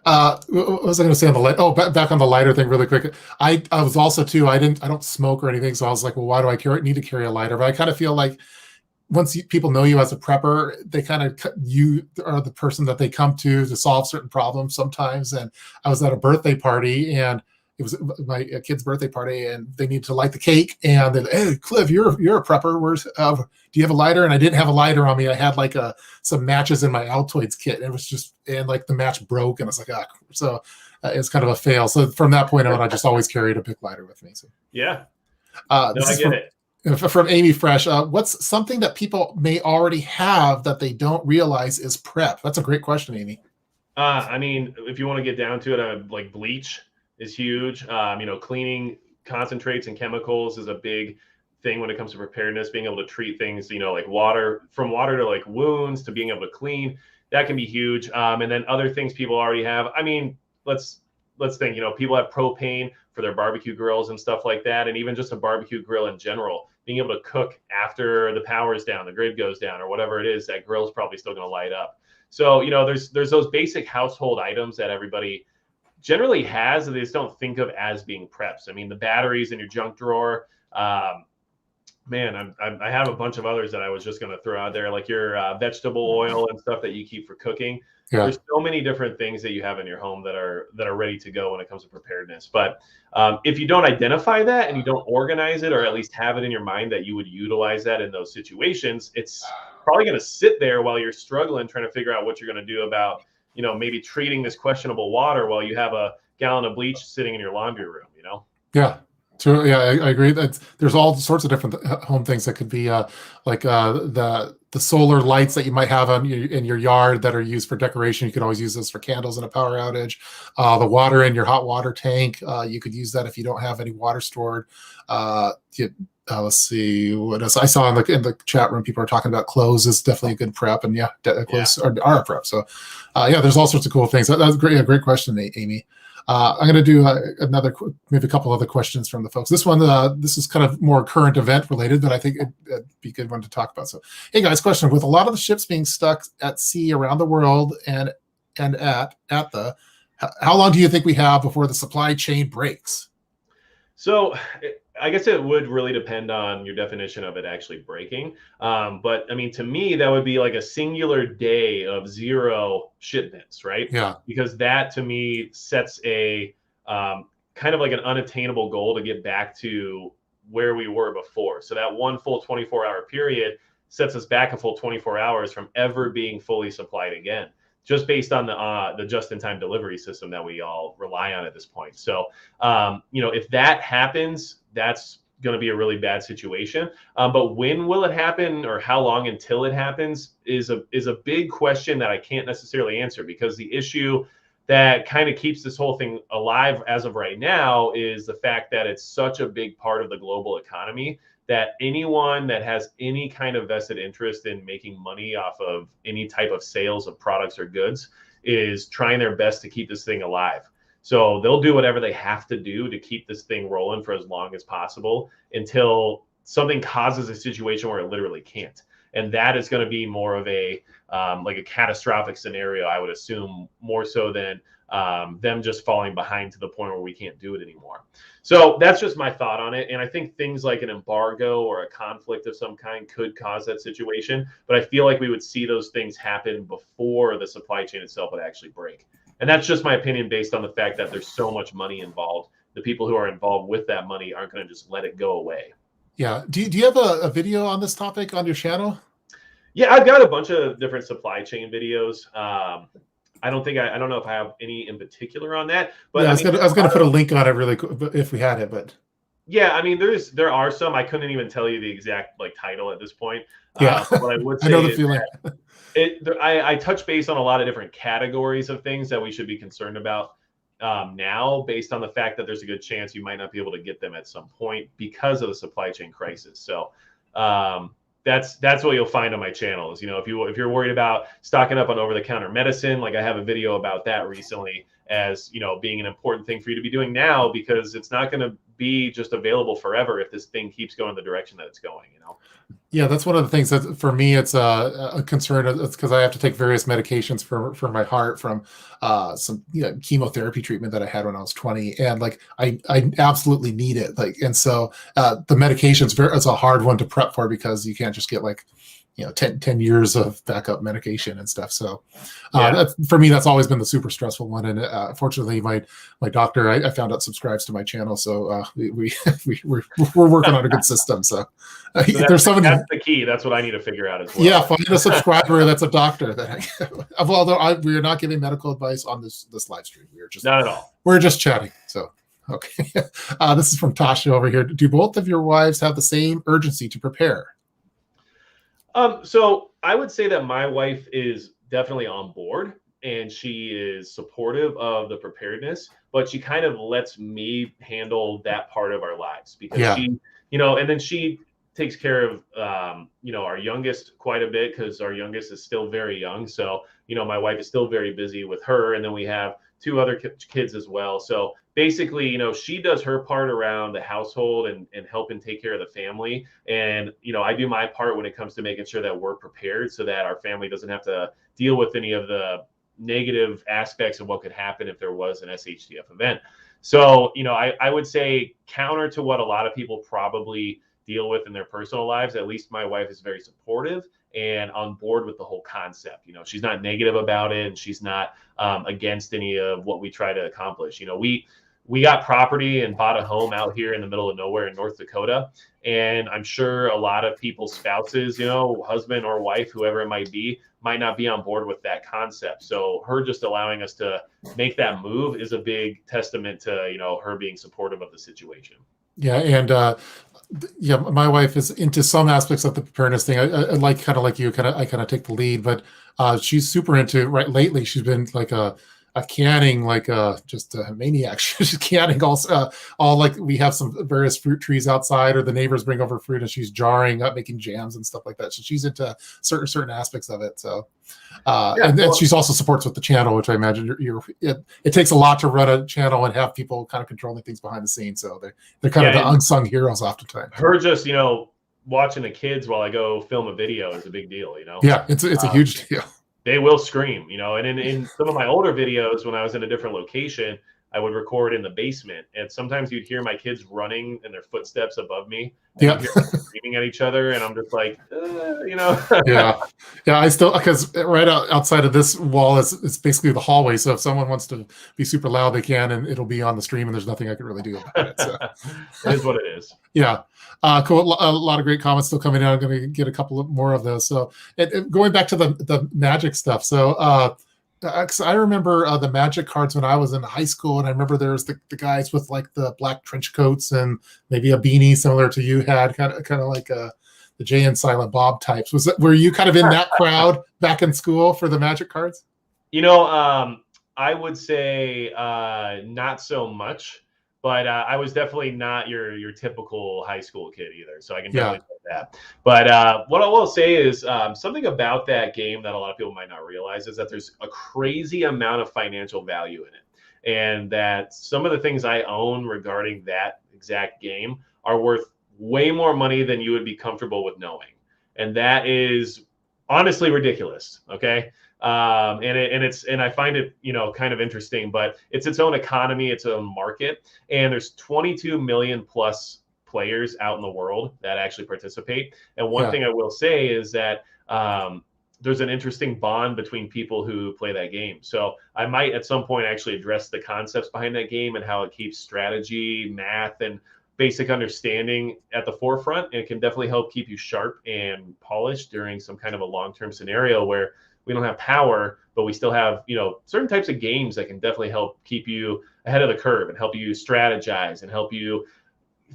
A: What was I going to say on the light? Oh, back on the lighter thing really quick. I was also too, I don't smoke or anything. So I was like, well, why do I need to carry a lighter? But I kind of feel like once people know you as a prepper, they kind of, you are the person that they come to solve certain problems sometimes. And I was at a birthday party, and it was my kid's birthday party, and they needed to light the cake. And they're like, hey, Cliff, you're a prepper. Where's do you have a lighter? And I didn't have a lighter on me. I had like some matches in my Altoids kit. And it was like the match broke, and I was like, so it's kind of a fail. So from that point on, I just always carried a Bic lighter with me. So
B: yeah, I get it.
A: From Amy Fresh, what's something that people may already have that they don't realize is prep? That's a great question, Amy.
B: I mean, if you want to get down to it, like bleach is huge. Cleaning concentrates and chemicals is a big thing when it comes to preparedness. Being able to treat things, like from water to like wounds to being able to clean, that can be huge. And then other things people already have. I mean, let's think. People have propane for their barbecue grills and stuff like that, and even just a barbecue grill in general. Being able to cook after the power's down, the grid goes down, or whatever it is, that grill's probably still going to light up. So there's those basic household items that everybody generally has, and they just don't think of as being preps. I mean, the batteries in your junk drawer. Man, I have a bunch of others that I was just going to throw out there, like your vegetable oil and stuff that you keep for cooking. Yeah. There's so many different things that you have in your home that are ready to go when it comes to preparedness. But if you don't identify that and you don't organize it, or at least have it in your mind that you would utilize that in those situations, it's probably going to sit there while you're struggling trying to figure out what you're going to do about, maybe treating this questionable water while you have a gallon of bleach sitting in your laundry room,
A: Yeah. So yeah, I agree. There's all sorts of different home things that could be like the solar lights that you might have in your yard that are used for decoration. You can always use those for candles in a power outage. The water in your hot water tank, you could use that if you don't have any water stored. Let's see what else I saw in the chat room. People are talking about clothes is definitely a good prep, and clothes are a prep. So yeah, there's all sorts of cool things. That was great. Great question, Amy. I'm going to do maybe a couple other questions from the folks. This one, this is kind of more current event related, but I think it'd be a good one to talk about. So, hey guys, question: with a lot of the ships being stuck at sea around the world and how long do you think we have before the supply chain breaks?
B: So I guess it would really depend on your definition of it actually breaking. But I mean, to me, that would be like a singular day of 0 shipments, right?
A: Yeah.
B: Because that to me sets a kind of like an unattainable goal to get back to where we were before. So that one full 24-hour period sets us back a full 24 hours from ever being fully supplied again, just based on the just-in-time delivery system that we all rely on at this point. So, if that happens, that's going to be a really bad situation. But when will it happen, or how long until it happens, is a big question that I can't necessarily answer, because the issue that kind of keeps this whole thing alive as of right now is the fact that it's such a big part of the global economy that anyone that has any kind of vested interest in making money off of any type of sales of products or goods is trying their best to keep this thing alive. So they'll do whatever they have to do to keep this thing rolling for as long as possible until something causes a situation where it literally can't. And that is going to be more of a like a catastrophic scenario, I would assume, more so than them just falling behind to the point where we can't do it anymore. So that's just my thought on it. And I think things like an embargo or a conflict of some kind could cause that situation. But I feel like we would see those things happen before the supply chain itself would actually break. And that's just my opinion based on the fact that there's so much money involved. The people who are involved with that money aren't going to just let it go away.
A: Yeah. Do you have a video on this topic on your channel?
B: Yeah, I've got a bunch of different supply chain videos. I don't know if I have any in particular on that, but
A: yeah, I was gonna put a link on it really quick if we had it, but
B: yeah, I mean, there are some. I couldn't even tell you the exact title at this point.
A: Yeah,
B: what I would say
A: I know the feeling.
B: I touch base on a lot of different categories of things that we should be concerned about now, based on the fact that there's a good chance you might not be able to get them at some point because of the supply chain crisis. So that's what you'll find on my channel is, if you're worried about stocking up on over-the-counter medicine, like I have a video about that recently as, being an important thing for you to be doing now, because it's not going to be just available forever if this thing keeps going the direction that it's going,
A: Yeah, that's one of the things that for me it's a concern. It's because I have to take various medications for my heart from some chemotherapy treatment that I had when I was 20, and I absolutely need it. And so the medication's it's a hard one to prep for because you can't just get 10 years of backup medication and stuff. So for me, that's always been the super stressful one. And fortunately, my doctor, I found out, subscribes to my channel. So we're working on a good system. So there's somebody.
B: That's the key. That's what I need to figure out as well.
A: Yeah, find a subscriber that's a doctor. Although we are not giving medical advice on this live stream. We are just
B: not at all.
A: We're just chatting. So okay, this is from Tasha over here. Do both of your wives have the same urgency to prepare?
B: So I would say that my wife is definitely on board and she is supportive of the preparedness, but she kind of lets me handle that part of our lives because she, and then she takes care of, our youngest quite a bit because our youngest is still very young. So, my wife is still very busy with her. And then we have 2 other kids as well. So basically, she does her part around the household and helping take care of the family. And, I do my part when it comes to making sure that we're prepared so that our family doesn't have to deal with any of the negative aspects of what could happen if there was an SHTF event. So, I would say counter to what a lot of people probably deal with in their personal lives, at least my wife is very supportive and on board with the whole concept. She's not negative about it and she's not against any of what we try to accomplish. We got property and bought a home out here in the middle of nowhere in North Dakota. And I'm sure a lot of people's spouses, husband or wife, whoever it might not be on board with that concept. So her just allowing us to make that move is a big testament to, her being supportive of the situation.
A: Yeah. And my wife is into some aspects of the preparedness thing. I like kind of like you, I kind of take the lead, but she's super into lately. She's been canning like just a maniac. She's canning all like we have some various fruit trees outside, or the neighbors bring over fruit, and she's jarring up, making jams and stuff like that. So she's into certain aspects of it. So and she's also supports with the channel, which I imagine it takes a lot to run a channel and have people kind of controlling things behind the scenes. So they're kind of the unsung heroes oftentimes.
B: Her just watching the kids while I go film a video is a big deal.
A: Yeah, it's a huge deal.
B: They will scream, and in some of my older videos, when I was in a different location, I would record in the basement, and sometimes you'd hear my kids running and their footsteps above me, and you'd hear them screaming at each other, and I'm just like,
A: yeah. I still, because right outside of this wall it's basically the hallway. So if someone wants to be super loud, they can, and it'll be on the stream, and there's nothing I can really do about it. So.
B: It is what it is.
A: Yeah. Cool. A lot of great comments still coming in. I'm going to get a couple more of those. So going back to the Magic stuff. So I remember the Magic cards when I was in high school, and I remember there was the guys with like the black trench coats and maybe a beanie similar to you had, kind of like the Jay and Silent Bob types. Were you kind of in that crowd back in school for the Magic cards?
B: I would say not so much. But I was definitely not your typical high school kid either, so I can definitely say that. But what I will say is something about that game that a lot of people might not realize is that there's a crazy amount of financial value in it, and that some of the things I own regarding that exact game are worth way more money than you would be comfortable with knowing, and that is honestly ridiculous. Okay. And I find it, kind of interesting, but it's its own economy, its own market. And there's 22 million plus players out in the world that actually participate. And one thing I will say is that there's an interesting bond between people who play that game. So I might at some point actually address the concepts behind that game and how it keeps strategy, math, and basic understanding at the forefront. And it can definitely help keep you sharp and polished during some kind of a long-term scenario where we don't have power, but we still have, certain types of games that can definitely help keep you ahead of the curve and help you strategize and help you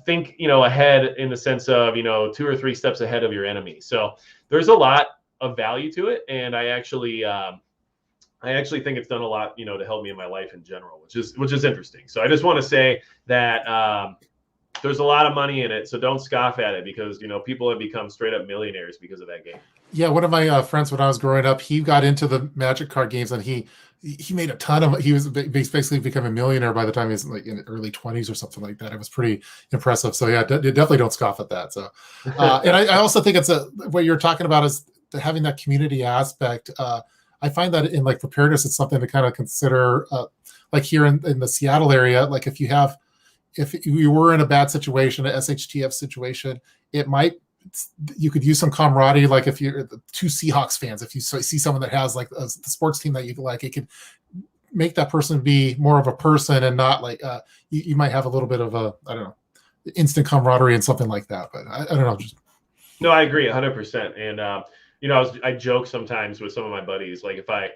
B: think, ahead in the sense of, 2 or 3 steps ahead of your enemy. So there's a lot of value to it. And I actually think it's done a lot, to help me in my life in general, which is interesting. So I just want to say that, there's a lot of money in it, so don't scoff at it because, people have become straight up millionaires because of that game.
A: Yeah, one of my friends when I was growing up, he got into the Magic card games, and he made a ton of. He was basically become a millionaire by the time he was like in early 20s or something like that. It was pretty impressive. So yeah, definitely don't scoff at that. So, and I also think it's what you're talking about is having that community aspect. I find that in like preparedness, it's something to kind of consider. Like here in the Seattle area, like if you were in a bad situation, an SHTF situation, you could use some camaraderie. Like if you're the 2 Seahawks fans, if you see someone that has like the sports team that you like, it could make that person be more of a person and not like you might have a little bit of instant camaraderie and something like that. But I don't know.
B: No, I agree 100%. And I joke sometimes with some of my buddies, like if I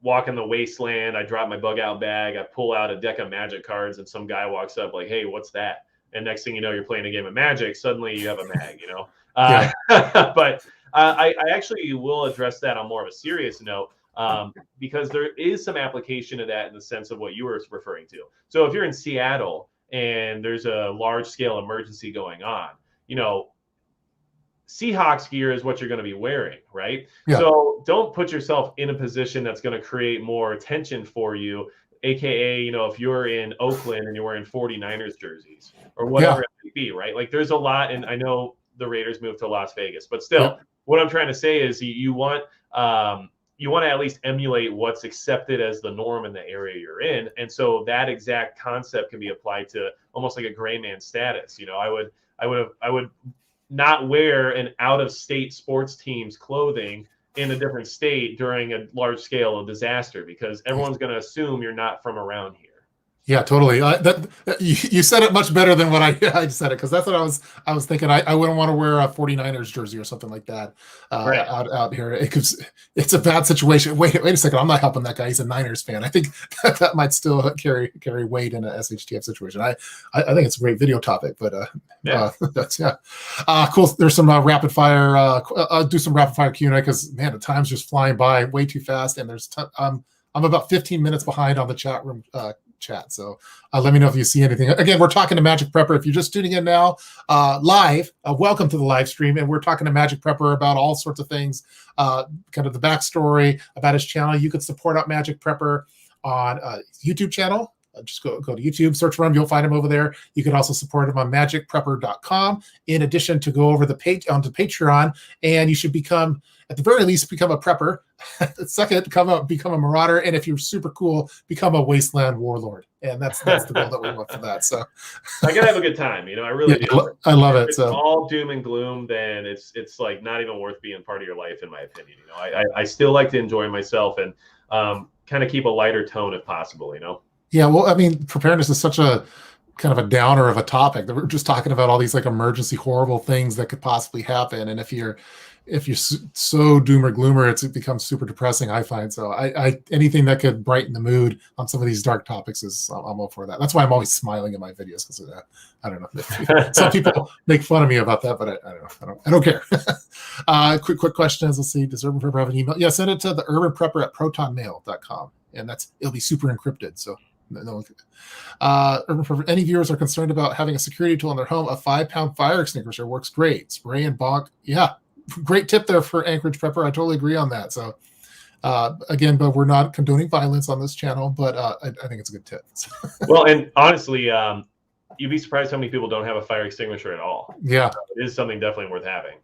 B: walk in the wasteland, I drop my bug out bag, I pull out a deck of Magic cards, and some guy walks up like, "Hey, what's that?" And next thing you know, you're playing a game of Magic. Suddenly you have a mag, But I actually will address that on more of a serious note because there is some application to that in the sense of what you were referring to. So if you're in Seattle and there's a large scale emergency going on, Seahawks gear is what you're going to be wearing, right? Yeah. So don't put yourself in a position that's going to create more tension for you, AKA, if you're in Oakland and you're wearing 49ers jerseys or whatever it may be, right? Like there's a lot, and I know the Raiders moved to Las Vegas, but still, what I'm trying to say is you want to at least emulate what's accepted as the norm in the area you're in. And so that exact concept can be applied to almost like a gray man status. I would not wear an out-of-state sports team's clothing in a different state during a large scale of disaster because everyone's going to assume you're not from around here.
A: Yeah, totally. You said it much better than what I said it, because that's what I was thinking. I wouldn't want to wear a 49ers jersey or something like that out here. It's a bad situation. Wait a second. I'm not helping that guy. He's a Niners fan. I think that might still carry weight in a SHTF situation. I think it's a great video topic, but that's cool. There's some rapid fire. I'll do some rapid fire Q&A because man, the time's just flying by way too fast, and there's I'm about 15 minutes behind on the chat room chat. So let me know if you see anything. Again, we're talking to Magic Prepper. If you're just tuning in now live, welcome to the live stream. And we're talking to Magic Prepper about all sorts of things, kind of the backstory about his channel. You could support out Magic Prepper on YouTube channel. Just go to YouTube, search for him. You'll find him over there. You can also support him on magicprepper.com. In addition to go over the page onto Patreon, and you should become, at the very least, become a prepper. Second, become a marauder, and if you're super cool, become a wasteland warlord. And that's the goal that we want for that. So
B: I gotta have a good time, I really do.
A: I love it.
B: If it's all doom and gloom, then it's like not even worth being part of your life, in my opinion. I still like to enjoy myself and kind of keep a lighter tone if possible.
A: Yeah, well, I mean, preparedness is such a kind of a downer of a topic that we're just talking about all these like emergency horrible things that could possibly happen. And if you're so doom or gloomer, it becomes super depressing, I find. So I anything that could brighten the mood on some of these dark topics I'm all for that. That's why I'm always smiling in my videos, because of that. I don't know. Some people make fun of me about that, but I don't care. Quick questions. Let's see. Does Urban Prepper have an email? Yeah, send it to the urbanprepper@protonmail.com, and it'll be super encrypted. So no one could. Any viewers are concerned about having a security tool in their home, a 5-pound fire extinguisher works great. Spray and bonk. Yeah, great tip there for Anchorage Prepper. I totally agree on that. So again, but we're not condoning violence on this channel, but I think it's a good tip.
B: Well, and honestly, you'd be surprised how many people don't have a fire extinguisher at all.
A: Yeah,
B: it is something definitely worth having.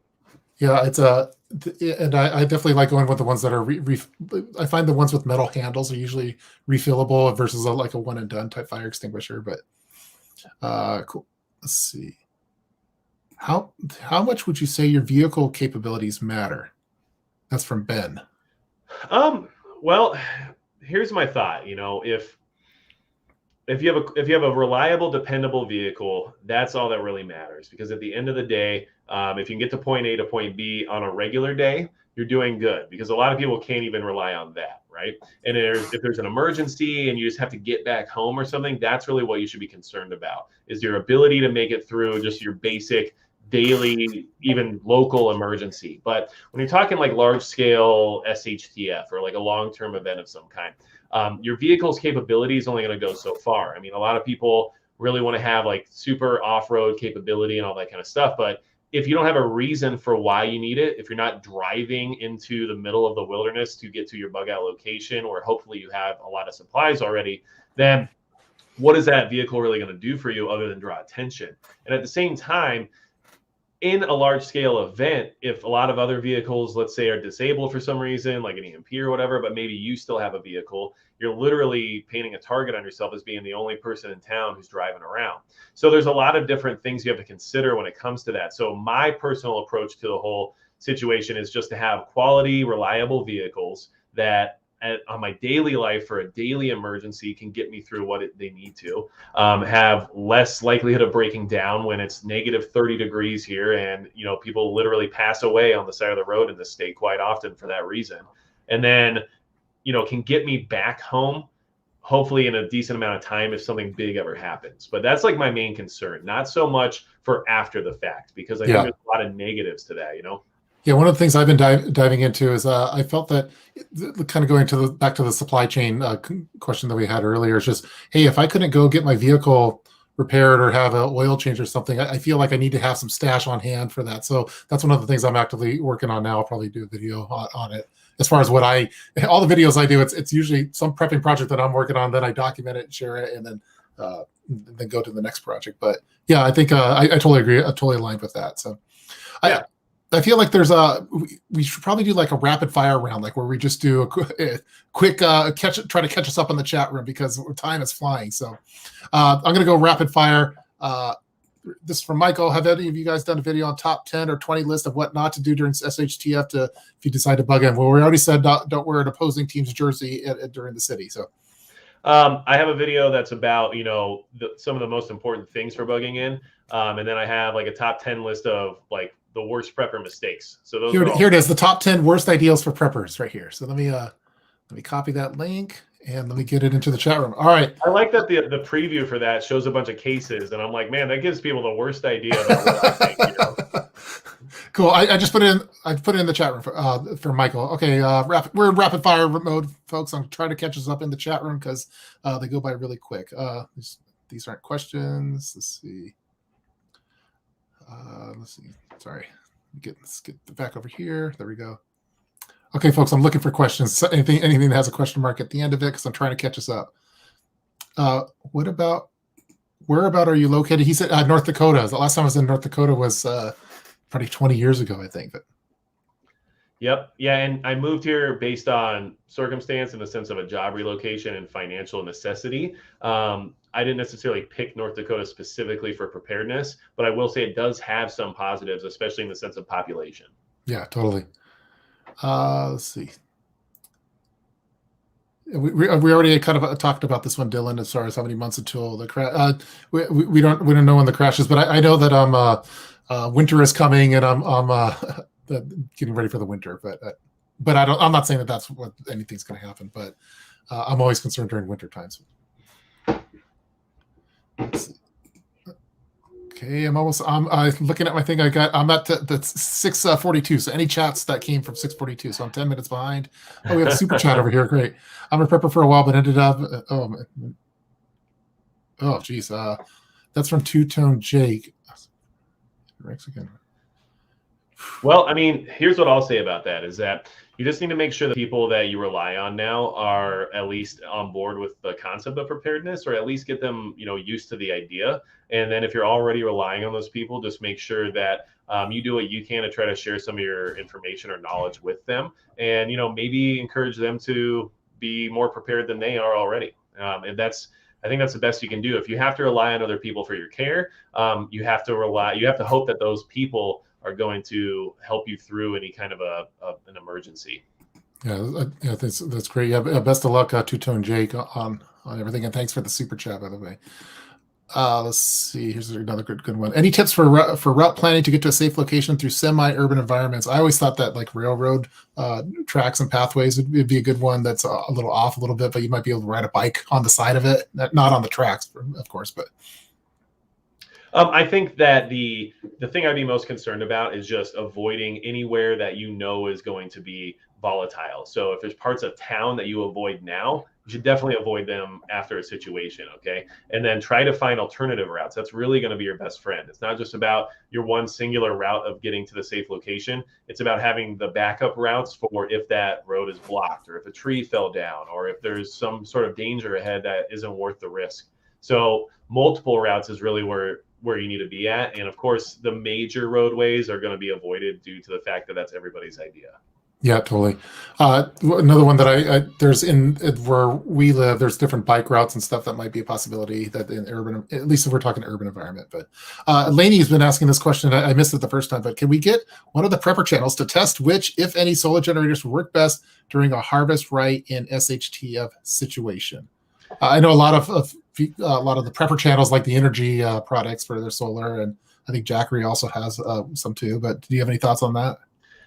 A: Yeah, it's and I definitely like going with the ones that are I find the ones with metal handles are usually refillable versus like a one and done type fire extinguisher. But cool. Let's see. How much would you say your vehicle capabilities matter? That's from Ben.
B: Well, here's my thought. If you have a reliable, dependable vehicle, that's all that really matters. Because at the end of the day, if you can get to point A to point B on a regular day, you're doing good. Because a lot of people can't even rely on that, right? And if there's an emergency and you just have to get back home or something, that's really what you should be concerned about, is your ability to make it through just your basic daily, even local emergency. But when you're talking like large scale SHTF or like a long-term event of some kind, your vehicle's capability is only going to go so far. I mean, a lot of people really want to have like super off-road capability and all that kind of stuff. But if you don't have a reason for why you need it, if you're not driving into the middle of the wilderness to get to your bug out location, or hopefully you have a lot of supplies already, then what is that vehicle really going to do for you other than draw attention? And at the same time, in a large scale event, if a lot of other vehicles, let's say, are disabled for some reason, like an EMP or whatever, but maybe you still have a vehicle, you're literally painting a target on yourself as being the only person in town who's driving around. So there's a lot of different things you have to consider when it comes to that. So my personal approach to the whole situation is just to have quality, reliable vehicles that on my daily life for a daily emergency can get me through what they need to, have less likelihood of breaking down when it's negative 30 degrees here, and people literally pass away on the side of the road in this state quite often for that reason, and then can get me back home hopefully in a decent amount of time if something big ever happens. But that's like my main concern, not so much for after the fact, because I think there's a lot of negatives to that.
A: Yeah, one of the things I've been diving into is I felt that kind of going to back to the supply chain question that we had earlier is just, hey, if I couldn't go get my vehicle repaired or have an oil change or something, I feel like I need to have some stash on hand for that. So that's one of the things I'm actively working on now. I'll probably do a video on it. As far as all the videos I do, it's usually some prepping project that I'm working on, then I document it and share it, and then go to the next project. But yeah, I think I totally agree. I totally aligned with that. So yeah. I feel like we should probably do like a rapid fire round, like where we just do a quick try to catch us up in the chat room because time is flying. So I'm going to go rapid fire. This is from Michael. Have any of you guys done a video on top 10 or 20 list of what not to do during SHTF if you decide to bug in? Well, we already said don't wear an opposing team's jersey during the city. So
B: I have a video that's about, some of the most important things for bugging in. And then I have like a top 10 list of like the worst prepper mistakes. So those here
A: it is, the top 10 worst ideals for preppers right here. So let me copy that link and let me get it into the chat room. All right.
B: I like that the preview for that shows a bunch of cases, and I'm like, man, that gives people the worst idea about what I think.
A: Cool. I just put it in. I put it in the chat room for Michael. Okay. We're in rapid fire mode, folks. I'm trying to catch us up in the chat room because they go by really quick. These aren't questions. Let's see. Sorry. Let's get back over here. There we go. Okay, folks. I'm looking for questions. Anything that has a question mark at the end of it because I'm trying to catch us up. Whereabout are you located? He said North Dakota. The last time I was in North Dakota was probably 20 years ago, I think. But
B: Yep. Yeah. And I moved here based on circumstance in the sense of a job relocation and financial necessity. I didn't necessarily pick North Dakota specifically for preparedness, but I will say it does have some positives, especially in the sense of population.
A: Yeah, totally. Let's see. We already kind of talked about this one, Dylan, as far as how many months until the crash. We don't know when the crash is, but I know that winter is coming, and I'm getting ready for the winter. But I'm not saying that that's what anything's going to happen. But I'm always concerned during winter times. Okay, I'm looking at my thing. I'm at the 6:42. So any chats that came from 6:42. So I'm 10 minutes behind. Oh, we have a super chat over here. Great. I'm a prepper for a while, but ended up. Geez. That's from Two Tone Jake. Mexican.
B: Well, I mean, here's what I'll say about that is that you just need to make sure the people that you rely on now are at least on board with the concept of preparedness, or at least get them, used to the idea. And then if you're already relying on those people, just make sure that you do what you can to try to share some of your information or knowledge with them, and maybe encourage them to be more prepared than they are already. And I think that's the best you can do. If you have to rely on other people for your care, you have to hope that those people are going to help you through any kind of an emergency.
A: Yeah, that's great. Yeah, best of luck, Two Tone Jake, on everything, and thanks for the super chat, by the way. Let's see. Here's another good one. Any tips for route planning to get to a safe location through semi-urban environments? I always thought that like railroad tracks and pathways would be a good one. That's a little off a little bit, but you might be able to ride a bike on the side of it, not on the tracks, of course, but.
B: I think that the thing I'd be most concerned about is just avoiding anywhere that is going to be volatile. So if there's parts of town that you avoid now, you should definitely avoid them after a situation, okay? And then try to find alternative routes. That's really going to be your best friend. It's not just about your one singular route of getting to the safe location. It's about having the backup routes for if that road is blocked, or if a tree fell down, or if there's some sort of danger ahead that isn't worth the risk. So multiple routes is really where you need to be at. And of course, the major roadways are going to be avoided due to the fact that that's everybody's idea.
A: Yeah, totally. Another one that there's where we live, there's different bike routes and stuff that might be a possibility that in urban, at least if we're talking urban environment. But Lainey's been asking this question. I missed it the first time, but can we get one of the prepper channels to test which, if any, solar generators would work best during a harvest right in SHTF situation? I know a lot of the prepper channels like the energy products for their solar, and I think Jackery also has some too. But do you have any thoughts on that?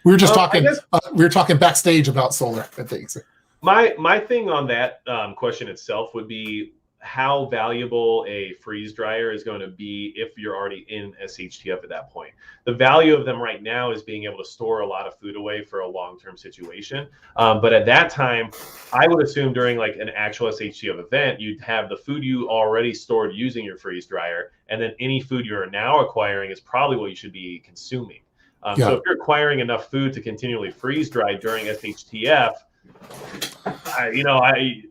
A: We were just talking. We were talking backstage about solar and things.
B: My thing on that question itself would be how valuable a freeze dryer is going to be if you're already in SHTF at that point. The value of them right now is being able to store a lot of food away for a long-term situation. But at that time, I would assume during like an actual SHTF event, you'd have the food you already stored using your freeze dryer, and then any food you're now acquiring is probably what you should be consuming. So if you're acquiring enough food to continually freeze dry during SHTF,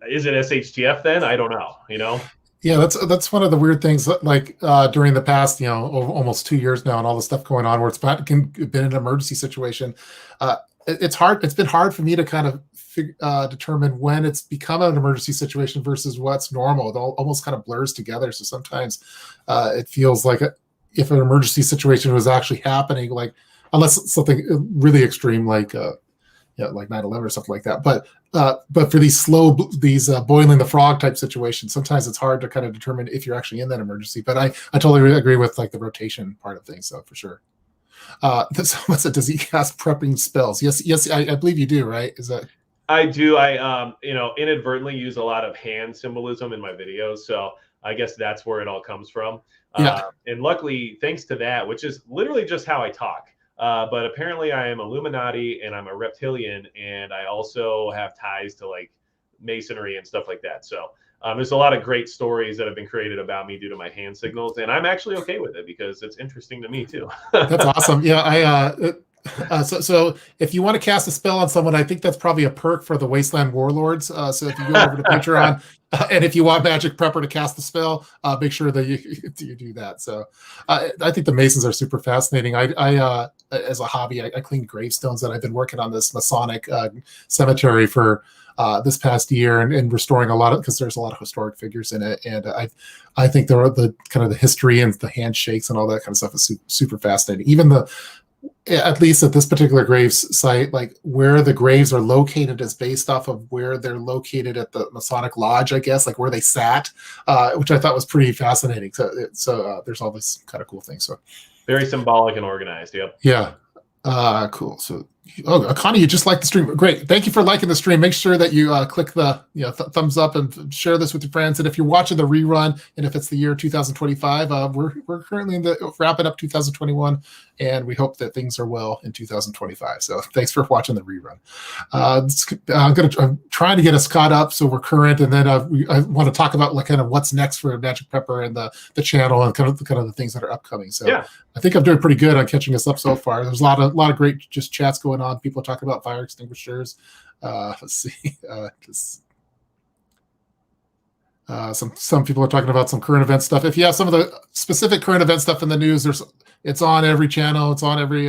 B: is it SHTF then? I don't know,
A: Yeah, that's one of the weird things. Like during the past, almost 2 years now, and all the stuff going on, where it's been an emergency situation. It's hard. It's been hard for me to kind of determine when it's become an emergency situation versus what's normal. It all almost kind of blurs together. So sometimes it feels like if an emergency situation was actually happening, like unless it's something really extreme, like 9/11 or something like that. But for these boiling the frog type situations, sometimes it's hard to kind of determine if you're actually in that emergency. But I totally agree with like the rotation part of things, so for sure. Someone said, does he cast prepping spells? Yes, I believe you do, right? Is that?
B: I do. I inadvertently use a lot of hand symbolism in my videos, so I guess that's where it all comes from. And luckily, thanks to that, which is literally just how I talk. But apparently I am Illuminati and I'm a reptilian, and I also have ties to like masonry and stuff like that. So there's a lot of great stories that have been created about me due to my hand signals, and I'm actually okay with it because it's interesting to me too.
A: That's awesome. Yeah, so if you want to cast a spell on someone, I think that's probably a perk for the Wasteland Warlords. So if you go over to Patreon, and if you want Magic Prepper to cast the spell, make sure that you do that. So I think the Masons are super fascinating. I as a hobby, I clean gravestones, and I've been working on this Masonic cemetery for this past year, and restoring a lot of, because there's a lot of historic figures in it, and I think the kind of the history and the handshakes and all that kind of stuff is super fascinating. Even at least at this particular graves site, like where the graves are located is based off of where they're located at the Masonic Lodge, I guess, like where they sat, which I thought was pretty fascinating. So there's all this kind of cool things. So
B: very symbolic and organized. Yep.
A: Yeah. Cool. So, Connie, you just liked the stream. Great. Thank you for liking the stream. Make sure that you click the thumbs up and share this with your friends. And if you're watching the rerun, and if it's the year 2025, we're currently wrapping up 2021, and we hope that things are well in 2025. So thanks for watching the rerun. I'm trying to get us caught up so we're current, and then I want to talk about like kind of what's next for Magic Prepper and the channel, and kind of the things that are upcoming. So yeah. I think I'm doing pretty good on catching us up so far. There's a lot of great just chats going on. People talking about fire extinguishers. Let's see. Some people are talking about some current event stuff. If you have some of the specific current event stuff in the news, it's on every channel. It's on every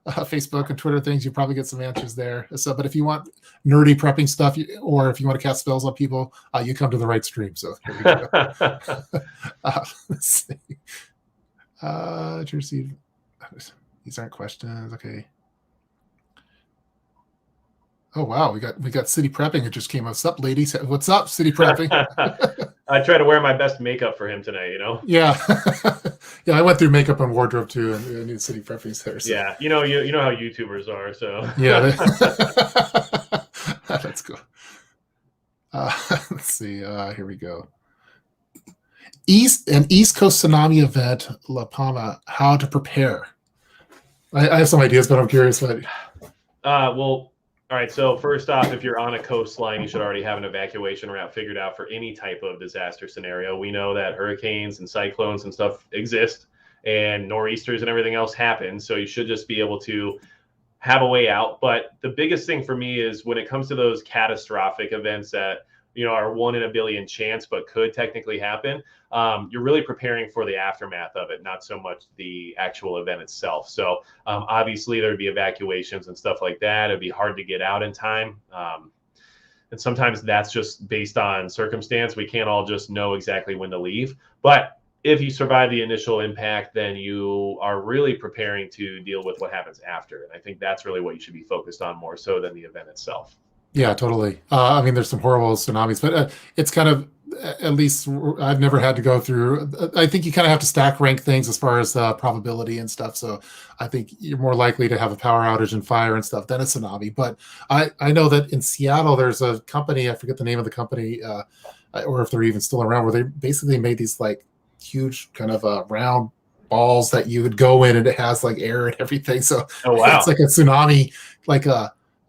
A: Facebook and Twitter things. You probably get some answers there. So, but if you want nerdy prepping stuff, or if you want to cast spells on people, you come to the right stream. So here we go. Let's see. Jersey. These aren't questions. Okay. Oh wow, we got City Prepping. It just came up. What's up, ladies? What's up, City Prepping?
B: I try to wear my best makeup for him tonight.
A: Yeah, yeah. I went through makeup and wardrobe too, and I knew City Prepping's there. So.
B: Yeah, you know how YouTubers are. So
A: yeah, that's cool. Let's see. Here we go. East Coast tsunami event, La Palma. How to prepare? I have some ideas, but I'm curious.
B: Well, all right. So first off, if you're on a coastline, you should already have an evacuation route figured out for any type of disaster scenario. We know that hurricanes and cyclones and stuff exist, and nor'easters and everything else happen. So you should just be able to have a way out. But the biggest thing for me is when it comes to those catastrophic events that are 1 in a billion chance, but could technically happen. You're really preparing for the aftermath of it, not so much the actual event itself. So obviously there'd be evacuations and stuff like that. It'd be hard to get out in time. And sometimes that's just based on circumstance. We can't all just know exactly when to leave. But if you survive the initial impact, then you are really preparing to deal with what happens after. And I think that's really what you should be focused on more so than the event itself.
A: Yeah, totally. I mean, there's some horrible tsunamis, but it's kind of, at least I've never had to go through. I think you kind of have to stack rank things as far as probability and stuff. So I think you're more likely to have a power outage and fire and stuff than a tsunami. But I know that in Seattle, there's a company, I forget the name of the company, or if they're even still around, where they basically made these like huge kind of round balls that you would go in, and it has like air and everything. So it's like a tsunami, like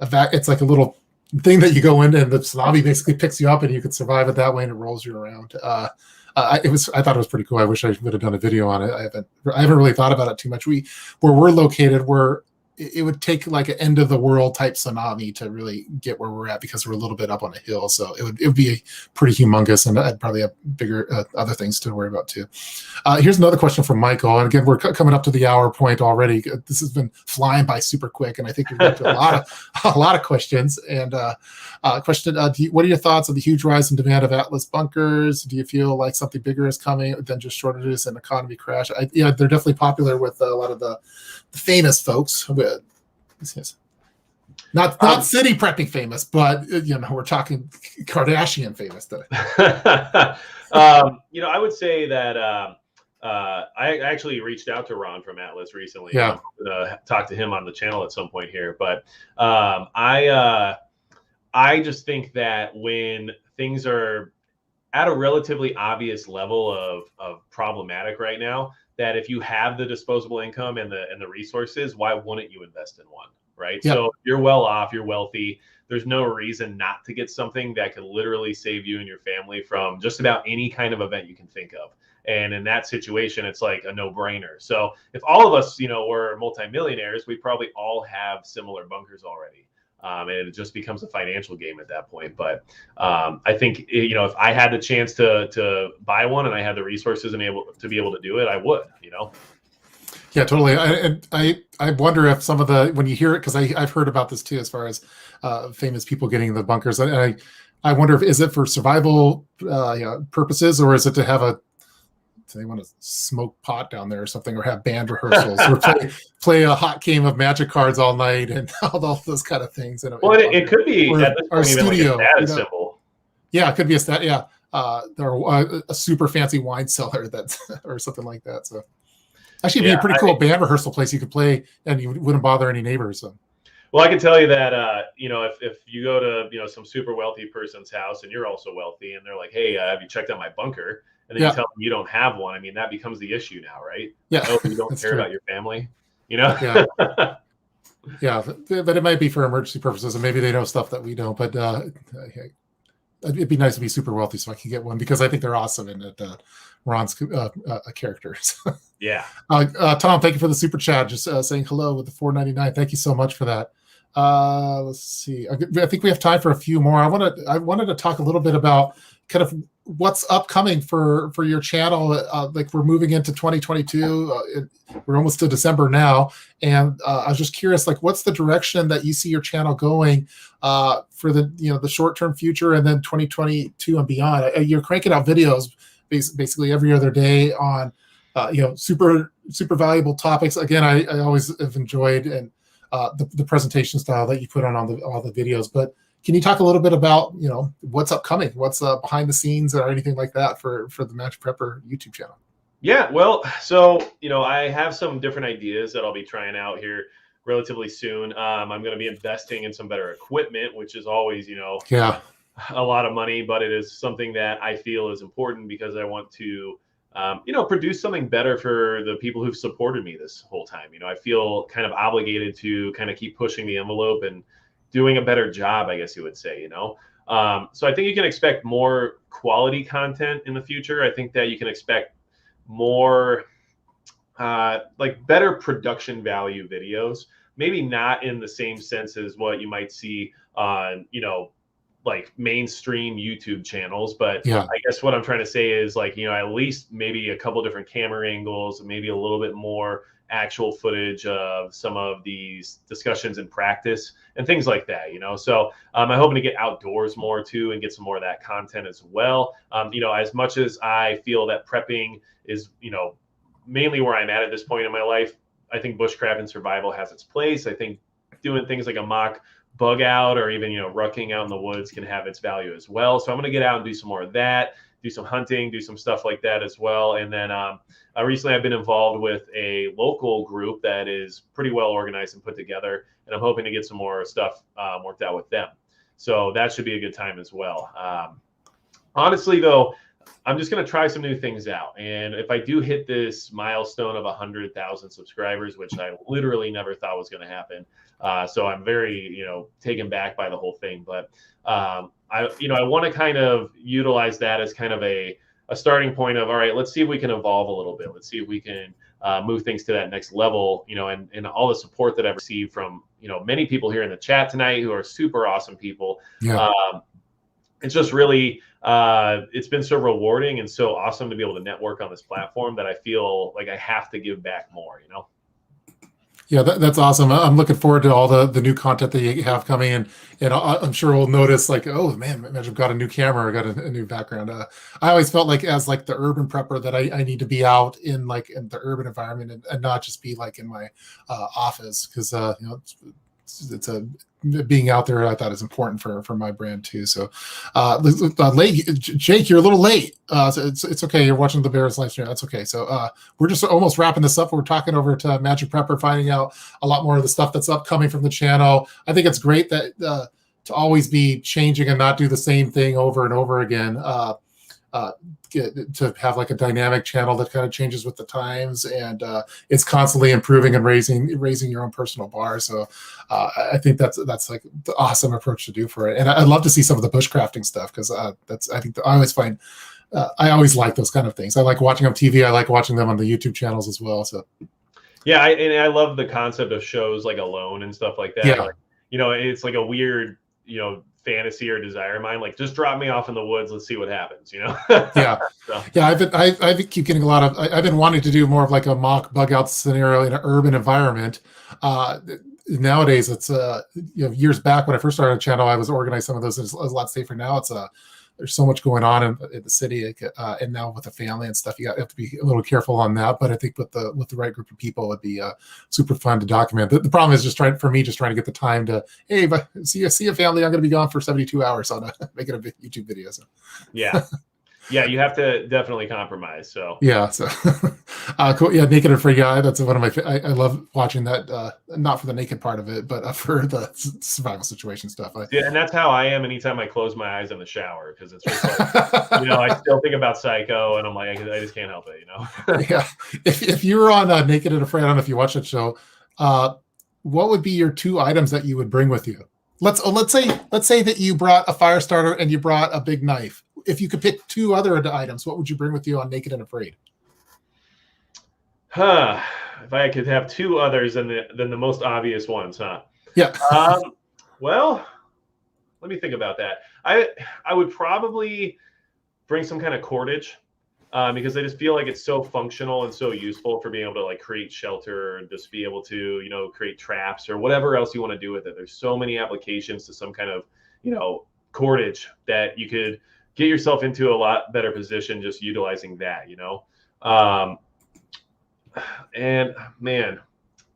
A: it's like a little thing that you go in, and the tsunami basically picks you up, and you can survive it that way, and it rolls you around. I thought it was pretty cool. I wish I would have done a video on it. I haven't really thought about it too much. Where we're located, it would take like an end of the world type tsunami to really get where we're at, because we're a little bit up on a hill. So it would be pretty humongous, and I'd probably have bigger other things to worry about too. Here's another question from Michael. And again, we're coming up to the hour point already. This has been flying by super quick, and I think we've got to a lot of questions. And question: what are your thoughts on the huge rise in demand of Atlas bunkers? Do you feel like something bigger is coming than just shortages and economy crash? They're definitely popular with a lot of the famous folks. Not city prepping famous, but we're talking Kardashian famous today.
B: I would say that I actually reached out to Ron from Atlas recently.
A: Yeah,
B: I'm gonna talk to him on the channel at some point here. But I just think that when things are at a relatively obvious level of problematic right now, that if you have the disposable income and the resources, why wouldn't you invest in one, right?
A: Yep.
B: So if you're well off, you're wealthy, there's no reason not to get something that could literally save you and your family from just about any kind of event you can think of. And in that situation, it's like a no-brainer. So if all of us, were multimillionaires, we probably all have similar bunkers already. And it just becomes a financial game at that point. But I think, if I had the chance to buy one and I had the resources and to be able to do it, I would,
A: Yeah, totally. I wonder if some of when you hear it, because I've heard about this too, as far as famous people getting the bunkers. And I wonder if, is it for survival purposes, or is it to have they want to smoke pot down there or something, or have band rehearsals, or play a hot game of Magic cards all night and all those kind of things.
B: Well, it could be at this point even
A: studio,
B: like a status symbol.
A: Yeah, it could be a stat. Yeah, or a super fancy wine cellar or something like that. So actually, it'd be a pretty cool band rehearsal place you could play, and you wouldn't bother any neighbors. So.
B: Well, I can tell you that, if you go to, some super wealthy person's house and you're also wealthy and they're like, hey, have you checked out my bunker? And then you tell them you don't have one. I mean, that becomes the issue now, right?
A: Yeah.
B: Oh, you don't care about your family,
A: Yeah. Yeah. But it might be for emergency purposes, and maybe they know stuff that we don't. But it'd be nice to be super wealthy so I can get one, because I think they're awesome in Ron's characters.
B: Yeah.
A: Tom, thank you for the super chat. Just saying hello with the $4.99. Thank you so much for that. Let's see. I think we have time for a few more. I wanted to talk a little bit about kind of what's upcoming for your channel. Like, we're moving into 2022. We're almost to December now, and I was just curious, like, what's the direction that you see your channel going for the short-term future, and then 2022 and beyond? You're cranking out videos basically every other day on super valuable topics. Again, I always have enjoyed and the presentation style that you put on all the videos. But can you talk a little bit about what's upcoming, what's behind the scenes, or anything like that for the Magic Prepper YouTube channel?
B: Yeah, well, so I have some different ideas that I'll be trying out here relatively soon. I'm going to be investing in some better equipment, which is always a lot of money, but it is something that I feel is important because I want to produce something better for the people who've supported me this whole time. I feel kind of obligated to kind of keep pushing the envelope and doing a better job, I guess you would say, So I think you can expect more quality content in the future. I think that you can expect more better production value videos, maybe not in the same sense as what you might see on, like mainstream YouTube channels. But I guess what I'm trying to say is at least maybe a couple different camera angles, maybe a little bit more actual footage of some of these discussions in practice and things like that, So I'm hoping to get outdoors more too and get some more of that content as well. As much as I feel that prepping is, mainly where I'm at this point in my life, I think bushcraft and survival has its place. I think doing things like a mock bug out or even, rucking out in the woods can have its value as well. So I'm going to get out and do some more of that, do some hunting, do some stuff like that as well. And then recently I've been involved with a local group that is pretty well organized and put together, and I'm hoping to get some more stuff worked out with them. So that should be a good time as well. Honestly, though, I'm just going to try some new things out. And if I do hit this milestone of 100,000 subscribers, which I literally never thought was going to happen, so I'm very, taken back by the whole thing. But I want to kind of utilize that as kind of a starting point of, all right, let's see if we can evolve a little bit. Let's see if we can move things to that next level, and all the support that I've received from, many people here in the chat tonight who are super awesome people.
A: Yeah.
B: It's just really, it's been so rewarding and so awesome to be able to network on this platform that I feel like I have to give back more,
A: Yeah, that's awesome. I'm looking forward to all the new content that you have coming in, and I'm sure we'll notice oh man, I've got a new camera, I got a new background. I always felt like as the urban prepper that I need to be out in the urban environment and not just be in my office, because it's being out there I thought is important for my brand too. So late, Jake, you're a little late. So it's okay. You're watching the Bears live stream. That's okay. So we're just almost wrapping this up. We're talking over to Magic Prepper, finding out a lot more of the stuff that's upcoming from the channel. I think it's great that to always be changing and not do the same thing over and over again. to have like a dynamic channel that kind of changes with the times, and it's constantly improving and raising your own personal bar. So I think that's like the awesome approach to do for it. And I'd love to see some of the bushcrafting stuff, because I always find I always like those kind of things. I like watching on TV. I like watching them on the YouTube channels as well. So
B: yeah, I love the concept of shows like Alone and stuff like that.
A: Yeah.
B: Like, it's like a weird, fantasy or desire of mine. Like, just drop me off in the woods. Let's see what happens,
A: Yeah.
B: So.
A: Yeah. I keep getting a lot of, I've been wanting to do more of like a mock bug out scenario in an urban environment. Nowadays it's, years back when I first started a channel, I was organizing some of those. It's a lot safer now. It's there's so much going on in the city, and now with the family and stuff, you have to be a little careful on that. But I think with the right group of people, it'd be super fun to document. The problem is just trying to get the time to, hey, but see a family. I'm going to be gone for 72 hours on making a YouTube video. So
B: yeah. Yeah, you have to definitely compromise. So
A: yeah, so cool. Yeah, Naked and Free Guy. That's one of my. I love watching that. Not for the naked part of it, but for the survival situation stuff.
B: Yeah, and that's how I am anytime I close my eyes in the shower, because it's just like, I still think about Psycho, and I'm like, I just can't help it.
A: Yeah. If you were on Naked and Afraid, I don't know if you watched that show. What would be your 2 items that you would bring with you? Let's say that you brought a fire starter and you brought a big knife. If you could pick 2 other items, what would you bring with you on Naked and Afraid?
B: If I could have 2 others than the most obvious ones, huh?
A: Yeah.
B: Well, let me think about that. I would probably bring some kind of cordage, because I just feel like it's so functional and so useful for being able to like create shelter, or just be able to, create traps or whatever else you want to do with it. There's so many applications to some kind of, cordage that you could get yourself into a lot better position just utilizing that, and man,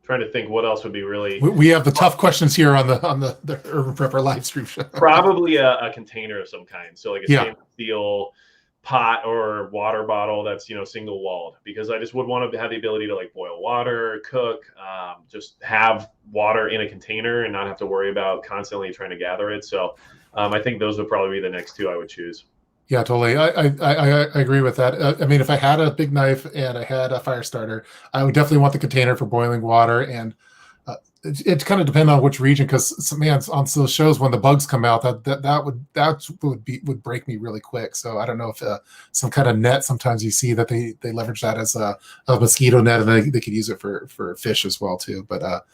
B: trying to think what else would be really.
A: We have the tough questions here on the Urban Prepper live stream show.
B: Probably a container of some kind. So like a stainless steel pot or water bottle that's, single walled, because I just would want to have the ability to like boil water, cook, just have water in a container and not have to worry about constantly trying to gather it. So I think those would probably be the next 2 I would choose.
A: Yeah, totally. I agree with that. I mean, if I had a big knife and I had a fire starter, I would definitely want the container for boiling water. And it kind of depends on which region, because on those shows when the bugs come out, that would break me really quick. So I don't know if some kind of net. Sometimes you see that they leverage that as a mosquito net, and they could use it for fish as well too. But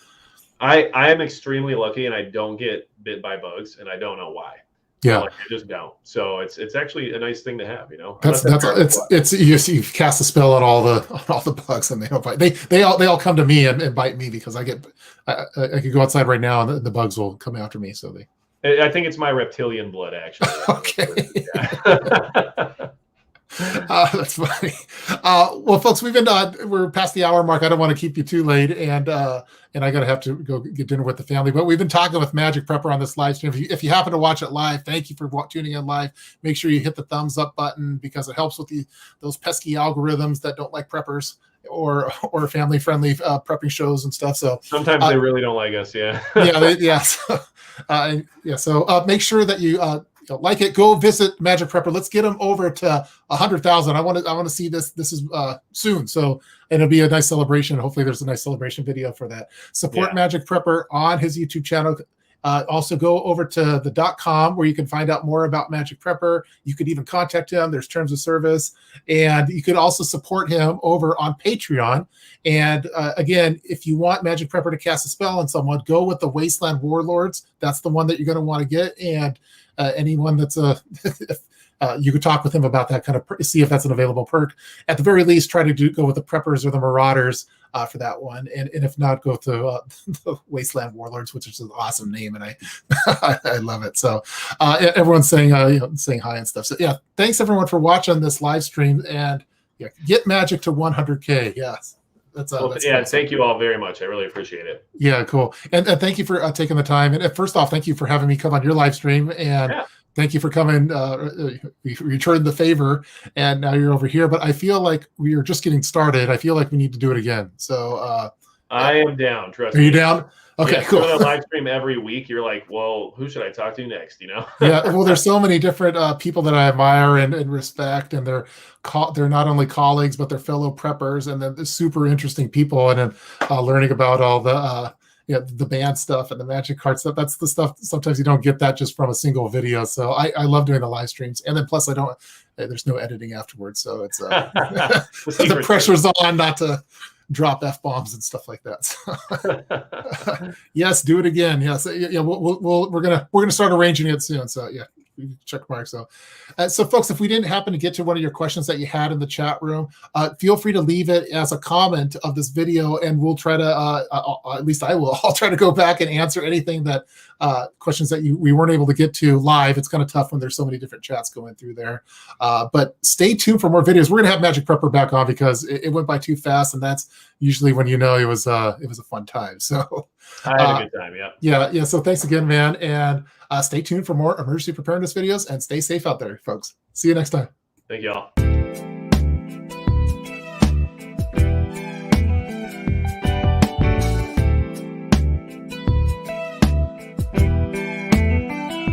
B: I am extremely lucky, and I don't get bit by bugs, and I don't know why.
A: Yeah,
B: I just don't. So it's actually a nice thing to have,
A: It's you cast a spell on all the bugs, and they don't bite. They all come to me and bite me, because I could go outside right now and the bugs will come after me. So
B: I think it's my reptilian blood, actually.
A: Okay. That's funny. Well, folks, we're past the hour mark. I don't want to keep you too late, and I gotta have to go get dinner with the family. But we've been talking with Magic Prepper on this live stream. If you happen to watch it live, thank you for tuning in live. Make sure you hit the thumbs up button, because it helps with those pesky algorithms that don't like preppers or family friendly prepping shows and stuff. So
B: sometimes they really don't like us. Yeah.
A: So make sure that you like it. Go visit Magic Prepper. Let's get them over to 100,000. I want to see this. This is soon. So it'll be a nice celebration. Hopefully there's a nice celebration video for that. Support Magic Prepper on his YouTube channel. Also go over to the .com, where you can find out more about Magic Prepper. You could even contact him. There's terms of service, and you could also support him over on Patreon. And again, if you want Magic Prepper to cast a spell on someone, go with the Wasteland Warlords. That's the one that you're going to want to get. And anyone that's you could talk with him about that, kind of see if that's an available perk. At the very least, try to go with the Preppers or the Marauders for that one, and if not, go to the Wasteland Warlords, which is an awesome name, and I love it. So everyone's saying saying hi and stuff. So yeah, thanks everyone for watching this live stream, and get Magic to 100K. Yes. That's
B: thank you all very much. I really appreciate it.
A: Yeah, cool. And thank you for taking the time. And first off, thank you for having me come on your live stream. And thank you for coming. You returned the favor, and now you're over here. But I feel like we are just getting started. I feel like we need to do it again. So
B: I am down. Trust
A: me. Are you down? Okay,
B: Yeah,
A: cool.
B: doing a live stream every week, you're like, well, who should I talk to next?
A: Yeah, well, there's so many different people that I admire and respect, and they're not only colleagues but they're fellow preppers, and they're super interesting people. And then learning about all the the band stuff and the magic card stuff. That's the stuff sometimes you don't get that just from a single video. So I love doing the live streams, and then plus there's no editing afterwards, so it's the pressure's on not to drop F-bombs and stuff like that. So, yes, do it again. Yes, yeah, we're gonna start arranging it soon. So yeah, check mark. So, so folks, if we didn't happen to get to one of your questions that you had in the chat room, feel free to leave it as a comment of this video, and we'll try to, at least I will. I'll try to go back and answer anything that questions that we weren't able to get to live. It's kind of tough when there's so many different chats going through there. But stay tuned for more videos. We're gonna have Magic Prepper back on because it went by too fast, and that's usually when it was a fun time. So
B: I had a good time.
A: Yeah. So thanks again, man, and stay tuned for more emergency preparedness videos, and stay safe out there, folks. See you next time.
B: Thank you all.